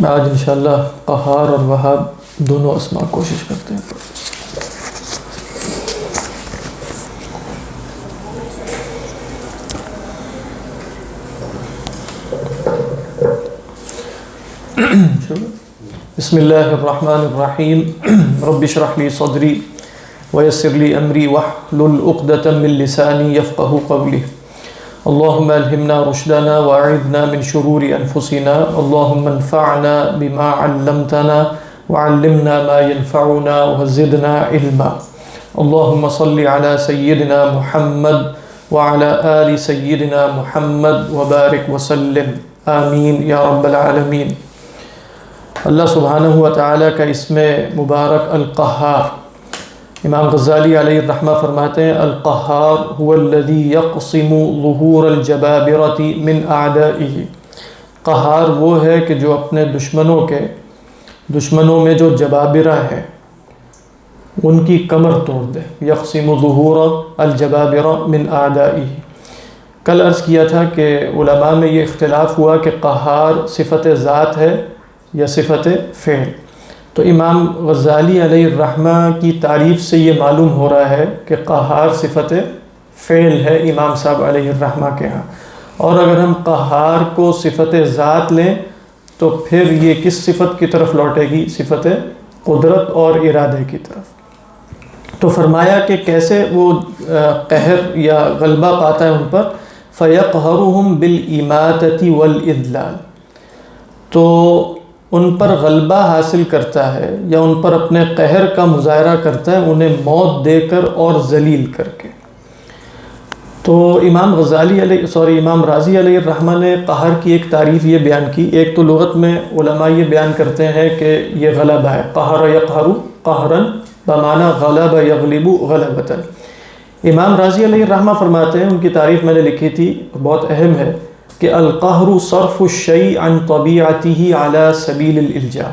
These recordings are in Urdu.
آج انشاءاللہ قہار اور وہاب دونوں اسماء کوشش کرتے ہیں. بسم اللہ الرحمن الرحیم. رب اشرح لی صدری ویسر لی امری واحلل عقدۃ من لسانی یفقہوا قولی. اللہم الہمنا رشدنا واعذنا من شرور انفسنا. اللہم انفعنا بما علمتنا وعلمنا ما ينفعنا وزدنا علما. اللہم صل علی سیدنا محمد وعلی آل سیدنا محمد وبارک وسلم. آمین یا رب العالمین. اللہ سبحانہ و تعالیٰ کا اسم مبارک القہار. امام غزالی علیہ الرحمہ فرماتے ہیں القہار هو الذی یقسم ظہور الجبابرۃ من اعدائہ. قہار وہ ہے کہ جو اپنے دشمنوں میں جو جبابرہ ہیں ان کی کمر توڑ دے. یقسم ظہور الجبابرۃ من اعدائہ. کل عرض کیا تھا کہ علماء میں یہ اختلاف ہوا کہ قہار صفت ذات ہے یا صفت فعل. تو امام غزالی علیہ الرحمہ کی تعریف سے یہ معلوم ہو رہا ہے کہ قہار صفت فعل ہے امام صاحب علیہ الرحمہ کے ہاں. اور اگر ہم قہار کو صفت ذات لیں تو پھر یہ کس صفت کی طرف لوٹے گی؟ صفت قدرت اور ارادے کی طرف. تو فرمایا کہ کیسے وہ قہر یا غلبہ پاتا ہے ان پر. فَيَقْهَرُهُمْ بِالْإِمَاتَةِ وَالْإِذْلَالِ. تو ان پر غلبہ حاصل کرتا ہے یا ان پر اپنے قہر کا مظاہرہ کرتا ہے انہیں موت دے کر اور ذلیل کر کے. تو امام راضی علیہ الرحمہ نے قہر کی ایک تعریف یہ بیان کی. ایک تو لغت میں علماء یہ بیان کرتے ہیں کہ یہ غلبہ ہے. قہر یقہر قہرا بمعنی غلب یغلب غلبۃ. امام راضی علیہ الرحمہ فرماتے ہیں، ان کی تعریف میں نے لکھی تھی، بہت اہم ہے، کہ القہر صرف الشیء عن طبیعته علی سبیل الالجاء.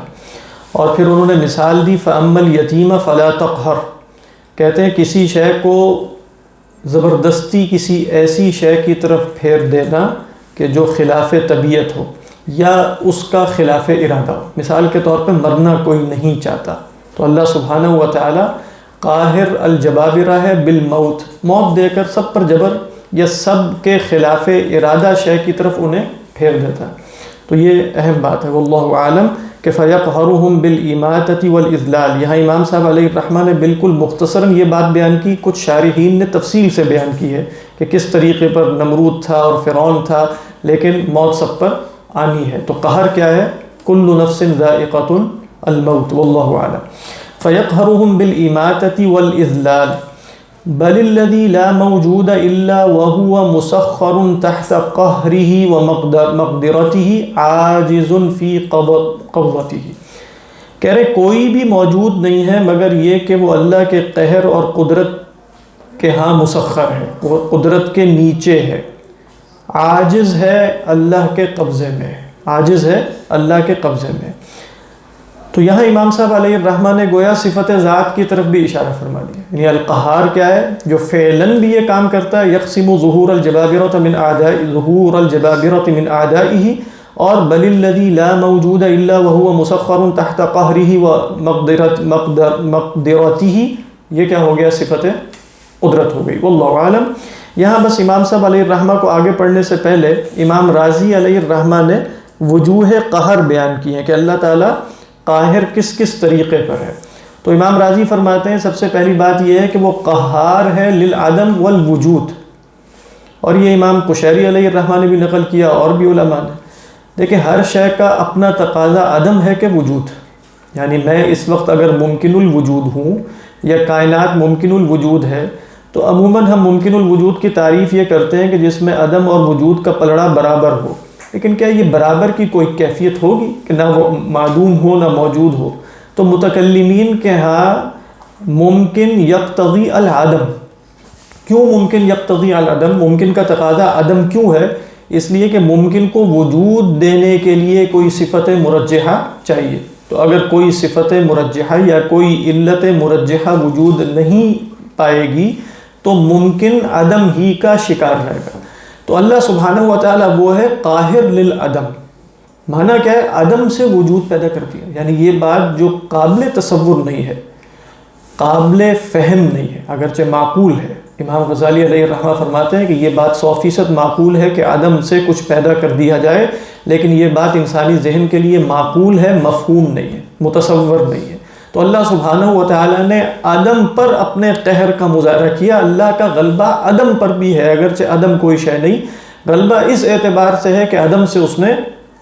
اور پھر انہوں نے مثال دی فاما الیتیم فلا تقہر. کہتے ہیں کسی شے کو زبردستی کسی ایسی شے کی طرف پھیر دینا کہ جو خلاف طبیعت ہو یا اس کا خلاف ارادہ ہو. مثال کے طور پہ مرنا کوئی نہیں چاہتا تو اللہ سبحانہ و تعالی قاہر الجبابرہ ہے بالموت. موت دے کر سب پر جبر یا سب کے خلاف ارادہ شے کی طرف انہیں پھیر دیتا ہے. تو یہ اہم بات ہے واللہ عالم کہ فَيَقْهَرُهُمْ بِالْإِمَاتَةِ وَالْإِذْلَالِ. یہاں امام صاحب علیہ الرحمہ نے بالکل مختصراً یہ بات بیان کی. کچھ شارحین نے تفصیل سے بیان کی ہے کہ کس طریقے پر نمرود تھا اور فرعون تھا، لیکن موت سب پر آنی ہے. تو قہر کیا ہے؟ كُلُّ نَفْسٍ ذَائِقَةٌ الْمَوْتِ وَاللَّهُ عَالَمُ. فَيَقْهَرُهُمْ بِالْإِمَاتَةِ وَالْإِذْلَالِ بل الذي لا موجود الا وهو مسخر تحت قهره ومقدرته عاجز في قبضته. کہہ رہے کوئی بھی موجود نہیں ہے مگر یہ کہ وہ اللہ کے قہر اور قدرت کے ہاں مسخر ہے، وہ قدرت کے نیچے ہے، عاجز ہے، اللہ کے قبضے میں ہے، عاجز ہے اللہ کے قبضے میں. تو یہاں امام صاحب علیہ الرحمہ نے گویا صفت ذات کی طرف بھی اشارہ فرما دیا. یعنی القہار کیا ہے؟ جو فعلاً بھی یہ کام کرتا ہے. یقسم ظہور الجبابرۃ من اعدائہ اور بل الذی لا موجود الا وهو مسخر تحت قہرہ ومقدرتہ. یہ کیا ہو گیا؟ صفت قدرت ہو گئی. واللہ عالم. یہاں بس امام صاحب علیہ الرحمہ کو آگے پڑھنے سے پہلے امام راضی علیہ الرحمہ نے وجوہ قہر بیان کی ہیں کہ اللہ تعالیٰ قاہر کس کس طریقے پر ہے. تو امام راضی فرماتے ہیں سب سے پہلی بات یہ ہے کہ وہ قہار ہے للعدم والوجود. اور یہ امام قشیری علیہ الرحمہ نے بھی نقل کیا اور بھی علماء نے. دیکھیں ہر شے کا اپنا تقاضا عدم ہے کہ وجود. یعنی میں اس وقت اگر ممکن الوجود ہوں یا کائنات ممکن الوجود ہے تو عموماً ہم ممکن الوجود کی تعریف یہ کرتے ہیں کہ جس میں عدم اور وجود کا پلڑا برابر ہو. لیکن کیا یہ برابر کی کوئی کیفیت ہوگی کہ نہ وہ معدوم ہو نہ موجود ہو؟ تو متکلمین کے ہاں ممکن یقتضی العدم. کیوں ممکن یقتضی العدم؟ ممکن کا تقاضا عدم کیوں ہے؟ اس لیے کہ ممکن کو وجود دینے کے لیے کوئی صفت مرجحہ چاہیے. تو اگر کوئی صفت مرجحہ یا کوئی علت مرجحہ وجود نہیں پائے گی تو ممکن عدم ہی کا شکار رہے گا۔ تو اللہ سبحانہ و تعالیٰ وہ ہے قاہر للعدم۔ معنی کیا ہے؟ عدم سے وجود پیدا کر دیا، یعنی یہ بات جو قابل تصور نہیں ہے، قابل فہم نہیں ہے، اگرچہ معقول ہے۔ امام غزالی علیہ الرحمہ فرماتے ہیں کہ یہ بات 100% معقول ہے کہ عدم سے کچھ پیدا کر دیا جائے، لیکن یہ بات انسانی ذہن کے لیے معقول ہے، مفہوم نہیں ہے، متصور نہیں ہے۔ تو اللہ سبحانہ و تعالیٰ نے عدم پر اپنے قہر کا مظاہرہ کیا۔ اللہ کا غلبہ عدم پر بھی ہے، اگرچہ عدم کوئی شے نہیں، غلبہ اس اعتبار سے ہے کہ عدم سے اس نے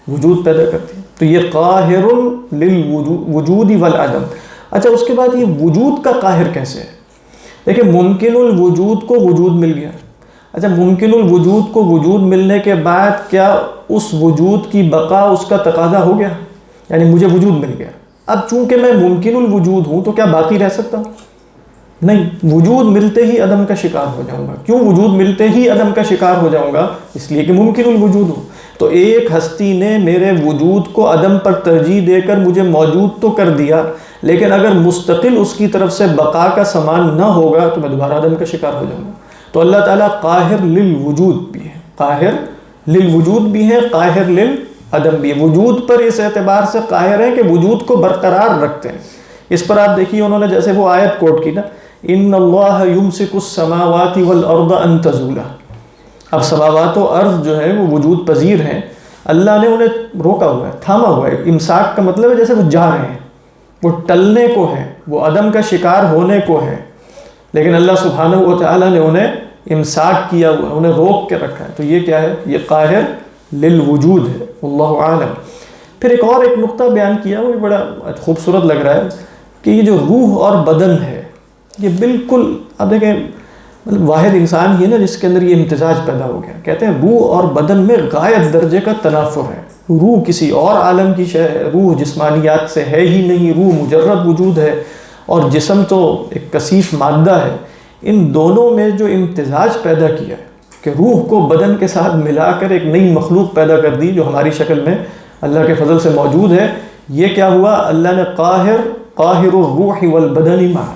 وجود پیدا کر دیا۔ تو یہ قاہر للوجود والعدم۔ اچھا، اس کے بعد یہ وجود کا قاہر کیسے ہے؟ دیکھیں، ممکن الوجود کو وجود مل گیا۔ اچھا، ممکن الوجود کو وجود ملنے کے بعد کیا اس وجود کی بقا اس کا تقاضا ہو گیا؟ یعنی مجھے وجود مل گیا، اب چونکہ میں ممکن الوجود ہوں تو کیا باقی رہ سکتا ہوں؟ نہیں، وجود ملتے ہی عدم کا شکار ہو جاؤں گا۔ کیوں وجود ملتے ہی عدم کا شکار ہو جاؤں گا؟ اس لیے کہ ممکن الوجود ہوں۔ تو ایک ہستی نے میرے وجود کو عدم پر ترجیح دے کر مجھے موجود تو کر دیا، لیکن اگر مستقل اس کی طرف سے بقا کا سامان نہ ہوگا تو میں دوبارہ عدم کا شکار ہو جاؤں گا۔ تو اللہ تعالیٰ قاہر للوجود بھی ہے، قاہر للوجود بھی ہے، قاہر للعدم بھی ہے۔ وجود پر اس اعتبار سے قاہر ہے کہ وجود کو برقرار رکھتے ہیں۔ اس پر آپ دیکھیے انہوں نے جیسے وہ آیت کوٹ کی نا، ان اللہ یمسک السماوات والارض ان تزولا۔ اب سماوات و ارض جو ہے وہ وجود پذیر ہیں، اللہ نے انہیں روکا ہوا ہے، تھاما ہوا ہے۔ امساک کا مطلب ہے جیسے وہ جا رہے ہیں، وہ ٹلنے کو ہے، وہ عدم کا شکار ہونے کو ہے، لیکن اللہ سبحانہ و تعالیٰ نے انہیں امساک کیا ہوا ہے، انہیں روک کے رکھا ہے۔ تو یہ کیا ہے؟ یہ قاہر للوجود ہے، واللہ عالم۔ پھر ایک نقطہ بیان کیا، وہ بڑا خوبصورت لگ رہا ہے کہ یہ جو روح اور بدن ہے، یہ بالکل اب دیکھیں مطلب واحد انسان ہی ہے نا جس کے اندر یہ امتزاج پیدا ہو گیا۔ کہتے ہیں روح اور بدن میں غایت درجے کا تنافر ہے۔ روح کسی اور عالم کی شے ہے، روح جسمانیات سے ہے ہی نہیں، روح مجرد وجود ہے، اور جسم تو ایک کثیف مادہ ہے۔ ان دونوں میں جو امتزاج پیدا کیا ہے کہ روح کو بدن کے ساتھ ملا کر ایک نئی مخلوق پیدا کر دی جو ہماری شکل میں اللہ کے فضل سے موجود ہے، یہ کیا ہوا؟ اللہ نے قاہر الروح والبدن معا،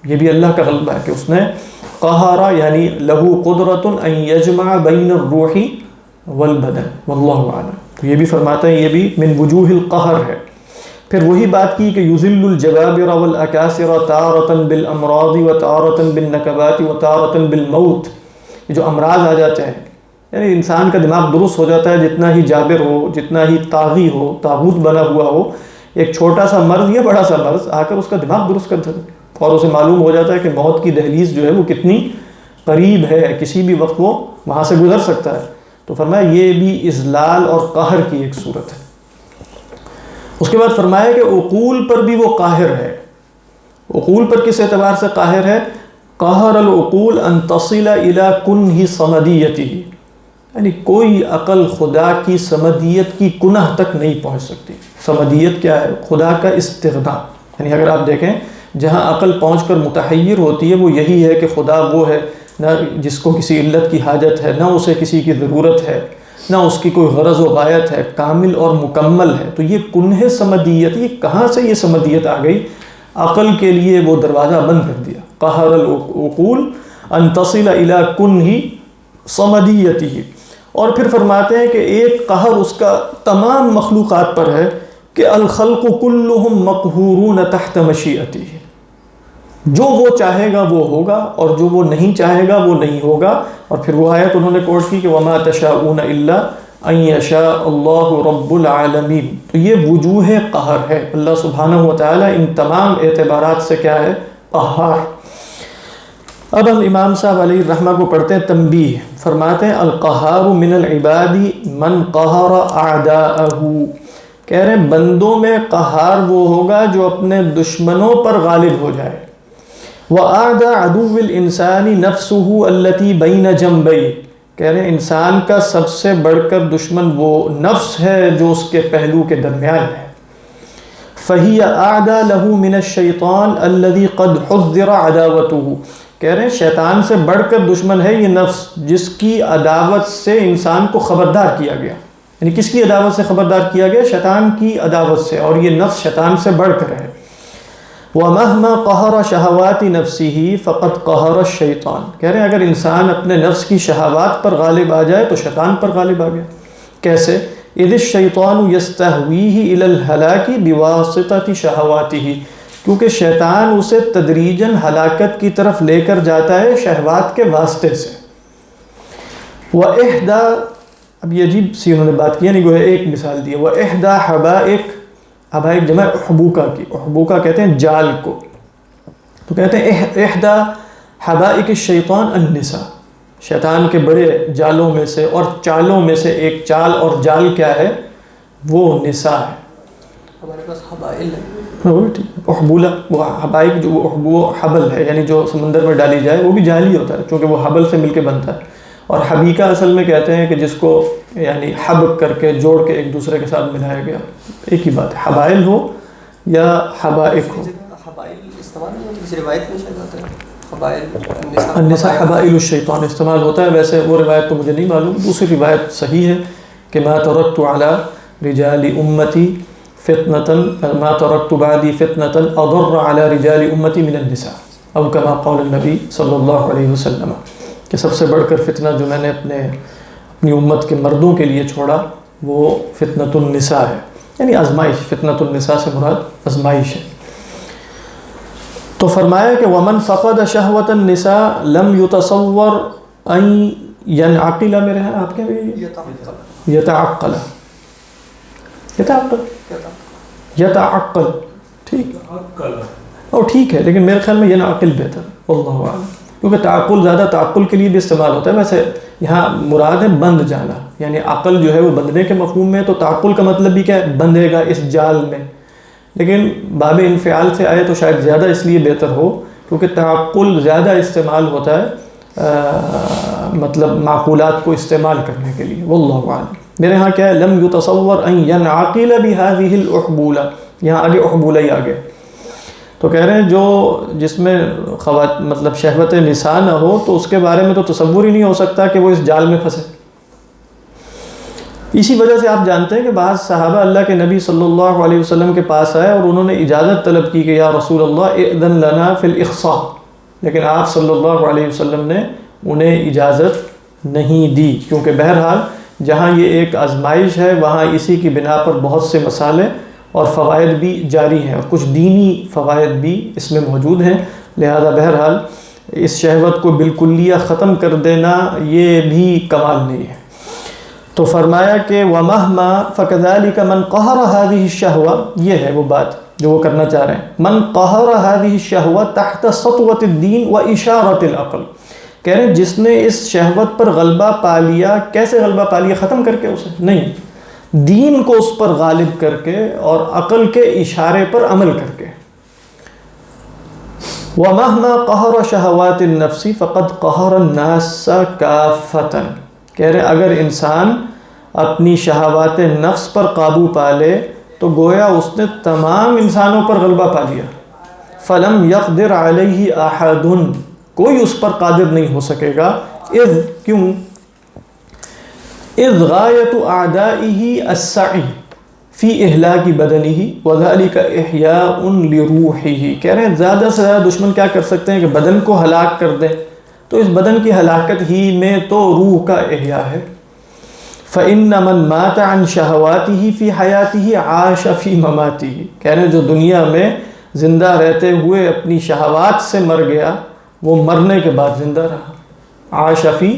یہ بھی اللہ کا غلبہ ہے کہ اس نے قہارا، یعنی لہو قدرت ان یجمع بین الروح والبدن، واللہ اعلم۔ تو یہ بھی فرماتے ہیں یہ بھی من وجوہ القہر ہے۔ پھر وہی بات کی کہ یذل الجبابر والاکاسر تارۃ بالامراض وتارۃ بالنکبات وتارۃ بالموت۔ یہ جو امراض آ جاتے ہیں، یعنی انسان کا دماغ درست ہو جاتا ہے، جتنا ہی جابر ہو، جتنا ہی طاغی ہو، طاغوت بنا ہوا ہو، ایک چھوٹا سا مرض یا بڑا سا مرض آ کر اس کا دماغ درست کر دیتا ہے، اور اسے معلوم ہو جاتا ہے کہ موت کی دہلیز جو ہے وہ کتنی قریب ہے، کسی بھی وقت وہ وہاں سے گزر سکتا ہے۔ تو فرمایا یہ بھی اذلال اور قہر کی ایک صورت ہے۔ اس کے بعد فرمایا کہ عقول پر بھی وہ قاہر ہے۔ عقول پر کس اعتبار سے قاہر ہے؟ قہر العقول ان تصل الی کنہ صمدیتہ، یعنی کوئی عقل خدا کی صمدیت کی کنہ تک نہیں پہنچ سکتی۔ صمدیت کیا ہے؟ خدا کا استغنا، یعنی اگر آپ دیکھیں جہاں عقل پہنچ کر متحیر ہوتی ہے وہ یہی ہے کہ خدا وہ ہے نہ جس کو کسی علت کی حاجت ہے، نہ اسے کسی کی ضرورت ہے، نہ اس کی کوئی غرض و غایت ہے، کامل اور مکمل ہے۔ تو یہ کنہ صمدیت، یہ کہاں سے یہ صمدیت آ گئی؟ عقل کے لیے وہ دروازہ بند کر دیا۔ قہر العقول ان تصل الی کنہ صمدیتہ۔ اور پھر فرماتے ہیں کہ ایک قہر اس کا تمام مخلوقات پر ہے کہ الخلق کلہم مقہورون تحت مشیئتہ، جو وہ چاہے گا وہ ہوگا اور جو وہ نہیں چاہے گا وہ نہیں ہوگا۔ اور پھر وہ آیت انہوں نے کوٹ کی کہ وما تشاءون الا ان یشاء اللہ رب العالمین۔ تو یہ وجوہ قہر ہے، اللہ سبحانہ و تعالیٰ ان تمام اعتبارات سے کیا ہے؟ قہار۔ اب ہم امام صاحب علیہ الرحمہ کو پڑھتے ہیں تنبیہ۔ فرماتے ہیں القہار من العباد من قہر اعداءہ، کہہ رہے ہیں بندوں میں قہار وہ ہوگا جو اپنے دشمنوں پر غالب ہو جائے۔ وَأَعْدَى عَدُوِّ الْإِنسَانِ نَفْسُهُ الَّتِي بَيْنَ جَنْبَيْهِ، کہہ رہے ہیں انسان کا سب سے بڑھ کر دشمن وہ نفس ہے جو اس کے پہلو کے درمیان ہے۔ فَهِيَ أَعْدَى لَهُ مِنَ الشَّيْطَانِ الَّذِي قَدْ حُذِّرَ عَدَاوَتُهُ، کہہ رہے ہیں شیطان سے بڑھ کر دشمن ہے یہ نفس جس کی عداوت سے انسان کو خبردار کیا گیا۔ یعنی کس کی عداوت سے خبردار کیا گیا؟ شیطان کی عداوت سے، اور یہ نفس شیطان سے بڑھ کر ہے۔ وَمَهْمَا قَهَرَ شَهَوَاتِ نَفْسِهِ فَقَدْ قَهَرَ الشَّيْطَانِ، کہہ رہے ہیں اگر انسان اپنے نفس کی شہوات پر غالب آ جائے تو شیطان پر غالب آ گیا. کیسے؟ اِذِ الشَّيْطَانُ يَسْتَهْوِيهِ إِلَى الْهَلَاكِ بِوَاسِطَةِ شَهَوَاتِهِ، کیونکہ شیطان اسے تدریجاً ہلاکت کی طرف لے کر جاتا ہے شہوات کے واسطے سے. وَإِحْدَى، اب یہ عجیب سی انہوں نے بات کی، یعنی گویا ایک مثال دی ہے. وَإِحْدَى حَبَائِكَ، حبائق جمع احبوکا کی، احبوکا کہتے ہیں جال کو، تو کہتے ہیں احدى حبائق الشیطان النساء، شیطان کے بڑے جالوں میں سے اور چالوں میں سے ایک چال اور جال کیا ہے؟ وہ نساء ہے. ہمارے پاس حبائل ہے، وہ ٹھیک، احبولہ، وہ حبائق جو وہ حبل ہے، یعنی جو سمندر میں ڈالی جائے، وہ بھی جال ہی ہوتا ہے چونکہ وہ حبل سے مل کے بنتا ہے. اور حبیقہ اصل میں کہتے ہیں کہ جس کو یعنی حبق کر کے جوڑ کے ایک دوسرے کے ساتھ ملایا گیا، ایک ہی بات ہے، حبائل ہو یا حبائق ہو. حبائل استعمال نہیں ہوتی، کسی روایت میں شاید ہوتا ہے حبائل النساء حبائل الشیطان استعمال ہوتا ہے. ویسے وہ روایت تو مجھے نہیں معلوم، دوسری روایت صحیح ہے کہ ما ترکت علی رجال امتی فتنة، ما ترکت بعدی فتنة اضر علی رجال امتی من النساء، او کما قول النبی صلی اللہ علیہ وسلم، کہ سب سے بڑھ کر فتنہ جو میں نے اپنی امت کے مردوں کے لیے چھوڑا وہ فتنۃ النساء ہے، یعنی آزمائش. فتنۃ النساء سے مراد آزمائش ہے. تو فرمایا کہ ومن فقد شہوۃ النساء لم يتصور ان ينعقل، میرے ہیں آپ کے بھی یتعقل، یتعقل ٹھیک اور ٹھیک ہے، لیکن میرے خیال میں ینعقل بہتر، واللہ اعلم، کیونکہ تعقل زیادہ تعقل کے لیے بھی استعمال ہوتا ہے. ویسے یہاں مراد ہے بند جانا، یعنی عقل جو ہے وہ بندنے کے مفہوم میں، تو تعقل کا مطلب بھی کیا ہے؟ بندھے گا اس جال میں. لیکن باب انفعال سے آئے تو شاید زیادہ اس لیے بہتر ہو کیونکہ تعقل زیادہ استعمال ہوتا ہے مطلب معقولات کو استعمال کرنے کے لیے، واللہ اعلم. میرے ہاں کیا ہے؟ لم يتصور ان ينعقل بهذه الاحبولہ، یہاں آگے احبولہ ہی آگے. تو کہہ رہے ہیں جو جس میں مطلب شہوت نساء نہ ہو تو اس کے بارے میں تو تصور ہی نہیں ہو سکتا کہ وہ اس جال میں پھنسے. اسی وجہ سے آپ جانتے ہیں کہ بعض صحابہ اللہ کے نبی صلی اللہ علیہ وسلم کے پاس آئے اور انہوں نے اجازت طلب کی کہ یا رسول اللہ اذن لنا فی الاخصاء، لیکن آپ صلی اللہ علیہ وسلم نے انہیں اجازت نہیں دی، کیونکہ بہرحال جہاں یہ ایک آزمائش ہے وہاں اسی کی بنا پر بہت سے مسالے اور فوائد بھی جاری ہیں اور کچھ دینی فوائد بھی اس میں موجود ہیں. لہذا بہرحال اس شہوت کو بالکلیہ ختم کر دینا یہ بھی کمال نہیں ہے. تو فرمایا کہ وَمَهْمَا فَكَذَلِكَ مَنْ قَهَرَ هَذِهِ الشَّهْوَةِ، یہ ہے وہ بات جو وہ کرنا چاہ رہے ہیں. مَنْ قَهَرَ هَذِهِ الشَّهْوَةِ تَحْتَ سَطْوَةِ الدِّينِ وَإِشَارَةِ الْعَقْلِ، کہہ رہے ہیں جس نے اس شہوت پر غلبہ پا لیا، کیسے غلبہ پا لیا؟ ختم کر کے اسے نہیں، دین کو اس پر غالب کر کے اور عقل کے اشارے پر عمل کر کے. وَمَهْمَا قَهَرَ شَهَوَاتِ النَّفْسِ فَقَدْ قَهَرَ النَّاسَ كَافَّةً، کہہ رہے اگر انسان اپنی شہوات نفس پر قابو پا لے تو گویا اس نے تمام انسانوں پر غلبہ پا لیا. فَلَمْ يَقْدِرْ عَلَيْهِ أَحَدٌ، کوئی اس پر قادر نہیں ہو سکے گا. اذ، کیوں؟ اذ غایت اعدائه السعی فی اہلاک بدنہ وذلک احیاء لروحہ، کہہ رہے ہیں زیادہ سے زیادہ دشمن کیا کر سکتے ہیں کہ بدن کو ہلاک کر دیں، تو اس بدن کی ہلاکت ہی میں تو روح کا احیاء ہے. فَإِنَّ مَنْ مَاتَ عَنْ شَهَوَاتِهِ فِي حَيَاتِهِ عَاشَ فِي مَمَاتِهِ، کہہ رہے ہیں جو دنیا میں زندہ رہتے ہوئے اپنی شہوات سے مر گیا وہ مرنے کے بعد زندہ رہا. عَاشَ فِي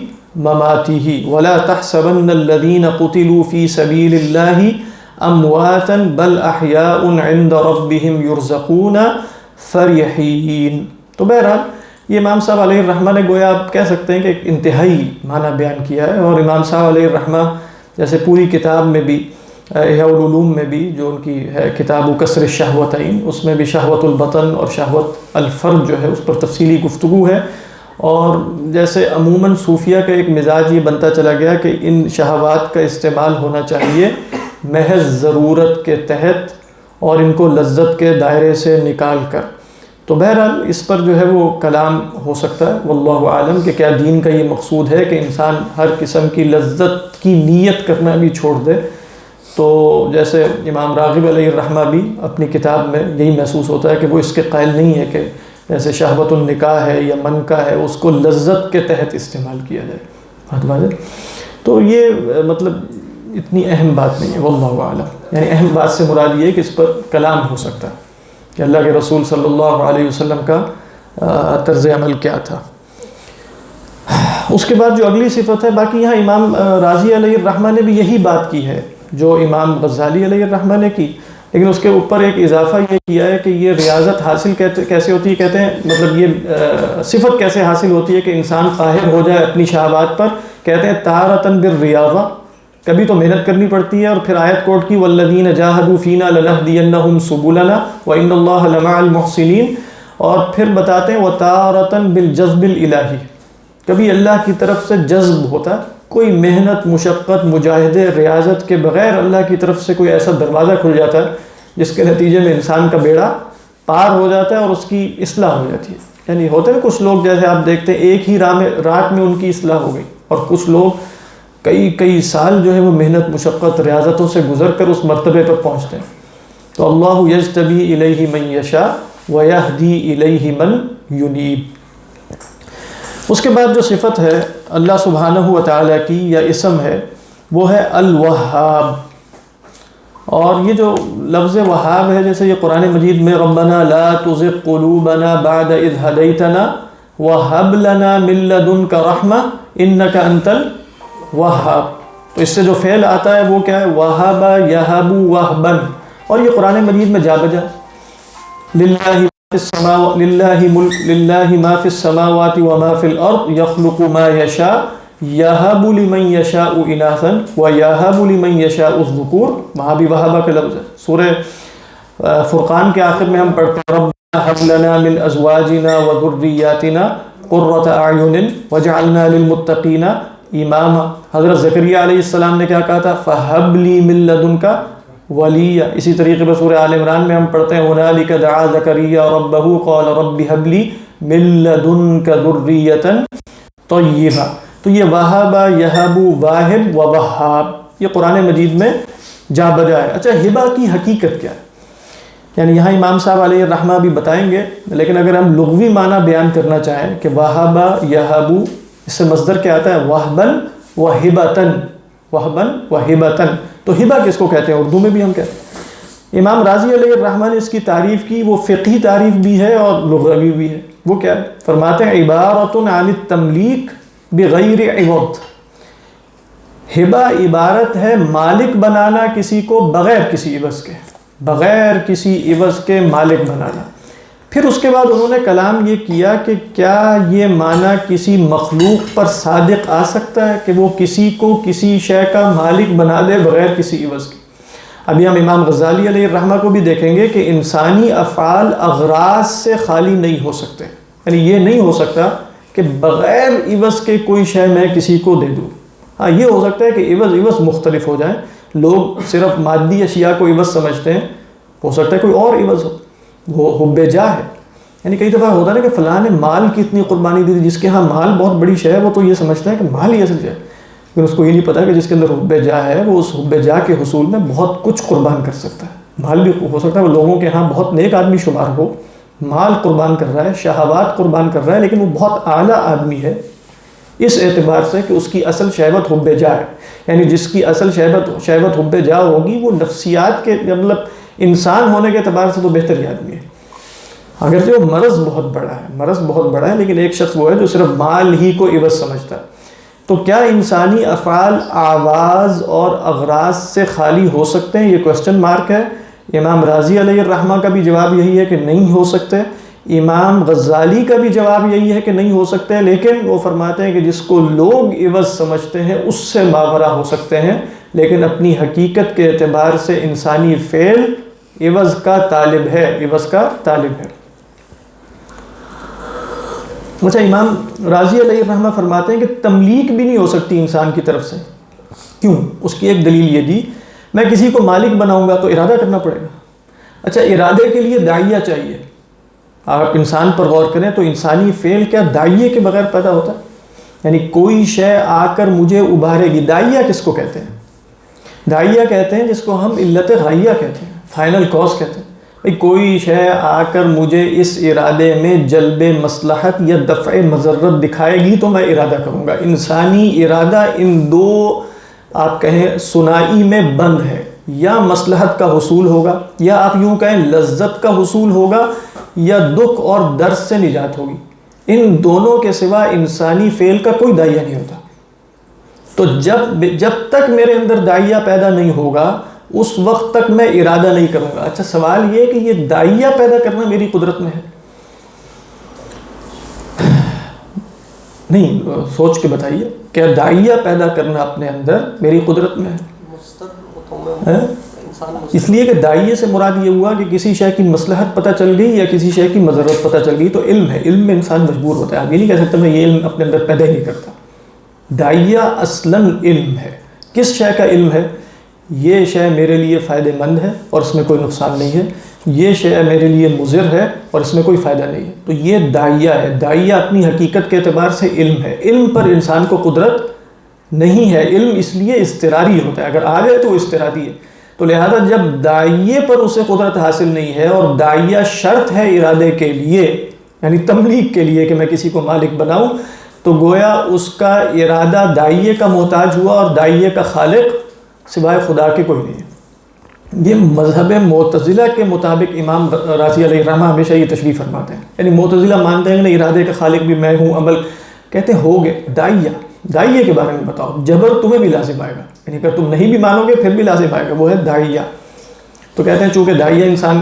مَمَاتِهِ وَلَا تَحْسَبَنَّ الَّذِينَ قُتِلُوا فِي سَبِيلِ اللَّهِ أَمْوَاتًا بَلْ أَحْيَاءٌ عِنْدَ رَبِّهِمْ يُرْزَقُونَ فَرِحِينَ. تو بہرحال یہ امام صاحب علیہ الرحمہ نے گویا آپ کہہ سکتے ہیں کہ ایک انتہائی معنی بیان کیا ہے. اور امام صاحب علیہ الرحمہ جیسے پوری کتاب میں بھی احیاء العلوم میں بھی جو ان کی ہے کتاب کسر الشہوتین، اس میں بھی شہوت البطن اور شہوت الفرج جو ہے اس پر تفصیلی گفتگو ہے. اور جیسے عموماً صوفیہ کا ایک مزاج یہ بنتا چلا گیا کہ ان شہوات کا استعمال ہونا چاہیے محض ضرورت کے تحت اور ان کو لذت کے دائرے سے نکال کر. تو بہرحال اس پر جو ہے وہ کلام ہو سکتا ہے، واللہ عالم، کہ کیا دین کا یہ مقصود ہے کہ انسان ہر قسم کی لذت کی نیت کرنا بھی چھوڑ دے. تو جیسے امام راغب علیہ الرحمہ بھی اپنی کتاب میں یہی محسوس ہوتا ہے کہ وہ اس کے قائل نہیں ہے کہ جیسے شہوت النکاح ہے یا من کا ہے اس کو لذت کے تحت استعمال کیا جائے. بات واضح؟ تو یہ مطلب اتنی اہم بات نہیں ہے، واللہ اعلم. یعنی اہم بات سے مراد یہ ہے کہ اس پر کلام ہو سکتا ہے کہ اللہ کے رسول صلی اللہ علیہ وسلم کا طرز عمل کیا تھا. اس کے بعد جو اگلی صفت ہے، باقی یہاں امام رازی علیہ الرحمہ نے بھی یہی بات کی ہے جو امام غزالی علیہ الرحمہ نے کی، لیکن اس کے اوپر ایک اضافہ یہ کیا ہے کہ یہ ریاضت حاصل کیسے ہوتی ہے. کہتے ہیں مطلب یہ صفت کیسے حاصل ہوتی ہے کہ انسان قاہر ہو جائے اپنی شہوات پر. کہتے ہیں تارتن بالریاضہ، کبھی تو محنت کرنی پڑتی ہے، اور پھر آیت کوٹ کی والذین جاہدوا فینا لنہدینہم سبلنا وان اللہ لمع المحسنین. اور پھر بتاتے ہیں وتارتن بالجذب الالہی، کبھی اللہ کی طرف سے جذب ہوتا ہے، کوئی محنت مشقت مجاہدے ریاضت کے بغیر اللہ کی طرف سے کوئی ایسا دروازہ کھل جاتا ہے جس کے نتیجے میں انسان کا بیڑا پار ہو جاتا ہے اور اس کی اصلاح ہو جاتی ہے. یعنی ہوتے ہیں کچھ لوگ جیسے آپ دیکھتے ہیں ایک ہی رات میں ان کی اصلاح ہو گئی، اور کچھ لوگ کئی سال جو ہے وہ محنت مشقت ریاضتوں سے گزر کر اس مرتبے پر پہنچتے ہیں. تو اللہ یجتبی الیہ من یشاء ویہدی الیہ من ینیب. اس کے بعد جو صفت ہے اللہ سبحانہ و تعالیٰ کی یا اسم ہے وہ ہے الوہاب. اور یہ جو لفظ وہاب ہے، جیسے یہ قرآن مجید میں ربنا لا تزغ قلوبنا بعد اذ ہدیتنا وہب لنا من لدنک رحمہ انک انت الوہاب. تو اس سے جو فعل آتا ہے وہ کیا ہے؟ وہب یہب وہبن. اور یہ قرآن مجید میں جا بجا للہ ما فی السماوات وما فی الارض یخلق ما یشاء یہب لمن یشاء اناثا ویہب لمن یشاء الذکور. وہاں بھی وہابہ کا لفظ ہے. سورہ فرقان کے آخر میں ہم پڑھتے ہیں ربنا ہب لنا من ازواجنا وذریاتنا قرۃ اعین وجعلنا للمتقین اماما. حضرت زکریا علیہ السلام نے کیا کہا تھا؟ فہب لی من لدنک ولیہ. اسی طریقے پر سورہ آل عمران میں ہم پڑھتے ہیں ہنالک دعا زکریا ربہ قال رب ہب لی من لدنک ذریۃ طیبہ. تو یہ وہب یہب واہب و وہاب یہ قرآن مجید میں جا بجا ہے. اچھا ہبہ کی حقیقت کیا ہے؟ یعنی یہاں امام صاحب علیہ الرحمہ بھی بتائیں گے، لیکن اگر ہم لغوی معنی بیان کرنا چاہیں کہ وہب یہب، اس سے مصدر کیا آتا ہے؟ وہبن و ہبتن. وہبن و ہبتن. تو ہبہ کس کو کہتے ہیں؟ اردو میں بھی ہم کہتے ہیں. امام رازی علیہ الرحمہ نے اس کی تعریف کی، وہ فقہی تعریف بھی ہے اور لغوی بھی ہے. وہ کیا ہے؟ فرماتے ہیں عبارۃ عن التملیک بغیر عوض. ہبہ عبارت ہے مالک بنانا کسی کو بغیر کسی عوض کے، بغیر کسی عوض کے مالک بنانا. پھر اس کے بعد انہوں نے کلام یہ کیا کہ کیا یہ معنی کسی مخلوق پر صادق آ سکتا ہے کہ وہ کسی کو کسی شے کا مالک بنا دے بغیر کسی عوض کے؟ ابھی ہم امام غزالی علیہ الرحمہ کو بھی دیکھیں گے کہ انسانی افعال اغراض سے خالی نہیں ہو سکتے. یعنی یہ نہیں ہو سکتا کہ بغیر عوض کے کوئی شے میں کسی کو دے دوں. ہاں یہ ہو سکتا ہے کہ عوض مختلف ہو جائیں. لوگ صرف مادی اشیاء کو عوض سمجھتے ہیں، ہو سکتا ہے کوئی اور عوض ہو، وہ حب جاہ ہے. یعنی کئی دفعہ ہوتا ہے نا کہ فلاں نے مال کی اتنی قربانی دی تھی، جس کے ہاں مال بہت بڑی شے ہے وہ تو یہ سمجھتا ہے کہ مال ہی اصل شے ہے، لیکن اس کو یہ نہیں پتا کہ جس کے اندر حب جاہ ہے وہ اس حب جاہ کے حصول میں بہت کچھ قربان کر سکتا ہے. مال بھی ہو سکتا ہے وہ لوگوں کے ہاں بہت نیک آدمی شمار ہو، مال قربان کر رہا ہے، شہوات قربان کر رہا ہے، لیکن وہ بہت اعلیٰ آدمی ہے اس اعتبار سے کہ اس کی اصل شہوت حب جاہ ہے. یعنی جس کی اصل شہوت حب جاہ ہوگی وہ نفسیات کے مطلب انسان ہونے کے اعتبار سے تو بہتر ہی آدمی ہے. اگرچہ وہ مرض بہت بڑا ہے، لیکن ایک شخص وہ ہے جو صرف مال ہی کو عوض سمجھتا ہے. تو کیا انسانی افعال آواز اور اغراض سے خالی ہو سکتے ہیں؟ یہ کوسچن مارک ہے. امام رازی علیہ الرحمہ کا بھی جواب یہی ہے کہ نہیں ہو سکتے. امام غزالی کا بھی جواب یہی ہے کہ نہیں ہو سکتے، لیکن وہ فرماتے ہیں کہ جس کو لوگ عوض سمجھتے ہیں اس سے ماورا ہو سکتے ہیں، لیکن اپنی حقیقت کے اعتبار سے انسانی فعل عوض کا طالب ہے. اچھا امام رازی علیہ الرحمہ فرماتے ہیں کہ تملیک بھی نہیں ہو سکتی انسان کی طرف سے. کیوں؟ اس کی ایک دلیل یہ دی، میں کسی کو مالک بناؤں گا تو ارادہ کرنا پڑے گا. اچھا ارادے کے لیے داعیہ چاہیے. آپ انسان پر غور کریں تو انسانی فعل کیا داعیے کے بغیر پیدا ہوتا ہے؟ یعنی کوئی شے آ کر مجھے ابھارے گی. داعیہ کس کو کہتے ہیں؟ داعیہ کہتے ہیں جس کو ہم علت غائیہ کہتے ہیں، فائنل کاز کہتے ہیں. بھئی کوئی شے آ کر مجھے اس ارادے میں جلب مصلحت یا دفع مضرت دکھائے گی تو میں ارادہ کروں گا. انسانی ارادہ ان دو آپ کہیں ثنائی میں بند ہے، یا مصلحت کا حصول ہوگا، یا آپ یوں کہیں لذت کا حصول ہوگا، یا دکھ اور درد سے نجات ہوگی. ان دونوں کے سوا انسانی فعل کا کوئی داعیہ نہیں ہوتا. تو جب تک میرے اندر داعیہ پیدا نہیں ہوگا اس وقت تک میں ارادہ نہیں کروں گا. اچھا سوال یہ کہ یہ داعیہ پیدا کرنا میری قدرت میں ہے؟ نہیں، سوچ کے بتائیے، کیا داعیہ پیدا کرنا اپنے اندر میری قدرت میں ہے؟ اس لیے کہ داعیے سے مراد یہ ہوا کہ کسی شے کی مصلحت پتہ چل گئی یا کسی شے کی مضرت پتہ چل گئی تو علم ہے. علم میں انسان مجبور ہوتا ہے. آپ یہ نہیں کہہ سکتے میں یہ علم اپنے اندر پیدا ہی نہیں کرتا. داعیہ اصلاً علم ہے. کس شے کا علم ہے؟ یہ شے میرے لیے فائدہ مند ہے اور اس میں کوئی نقصان نہیں ہے، یہ شے میرے لیے مضر ہے اور اس میں کوئی فائدہ نہیں ہے. تو یہ داعیہ ہے. داعیہ اپنی حقیقت کے اعتبار سے علم ہے. علم پر انسان کو قدرت نہیں ہے. علم اس لیے اضطراری ہوتا ہے، اگر آ گئے تو وہ اضطراری ہے. تو لہذا جب داعیے پر اسے قدرت حاصل نہیں ہے اور داعیہ شرط ہے ارادے کے لیے، یعنی تملیک کے لیے کہ میں کسی کو مالک بناؤں، تو گویا اس کا ارادہ داعیے کا محتاج ہوا اور داعیے کا خالق سوائے خدا کے کوئی نہیں ہے. یہ مذہب معتزلہ کے مطابق امام رازی علیہ الرحمہ ہمیشہ یہ تشریح فرماتے ہیں. یعنی معتزلہ مانتے ہیں کہ ارادے کا خالق بھی میں ہوں، عمل کہتے ہیں ہو گئے. داعیہ کے بارے میں بتاؤ. جبر تمہیں بھی لازم آئے گا، یعنی اگر تم نہیں بھی مانو گے پھر بھی لازم آئے گا، وہ ہے داعیہ. تو کہتے ہیں چونکہ داعیہ انسان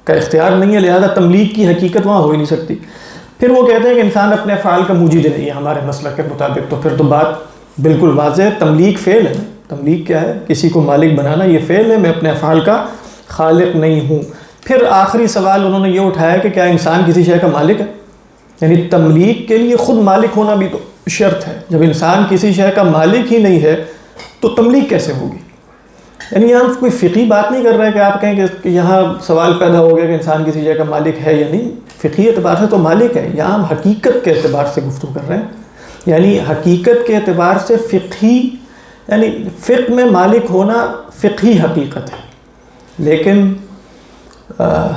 کا اختیار نہیں ہے لہذا تملیک کی حقیقت وہاں ہو ہی نہیں سکتی. پھر وہ کہتے ہیں کہ انسان اپنے افعال کا موجد نہیں ہے ہمارے مسلک کے مطابق. تو پھر تو بات بالکل واضح ہے، تملیک فعل ہے. تملیک کیا ہے؟ کسی کو مالک بنانا. یہ فعل ہے، میں اپنے افعال کا خالق نہیں ہوں. پھر آخری سوال انہوں نے یہ اٹھایا کہ کیا انسان کسی شے کا مالک ہے؟ یعنی تملیک کے لیے خود مالک ہونا بھی تو شرط ہے. جب انسان کسی شے کا مالک ہی نہیں ہے تو تملیک کیسے ہوگی؟ یعنی یہاں کوئی فقہی بات نہیں کر رہے کہ آپ کہیں کہ یہاں سوال پیدا ہو گیا کہ انسان کسی شے کا مالک ہے یا نہیں. فقہی اعتبار سے تو مالک ہے. یہاں ہم حقیقت کے اعتبار سے گفتگو کر رہے ہیں. یعنی حقیقت کے اعتبار سے فقہی، یعنی فقہ میں مالک ہونا فقہی حقیقت ہے، لیکن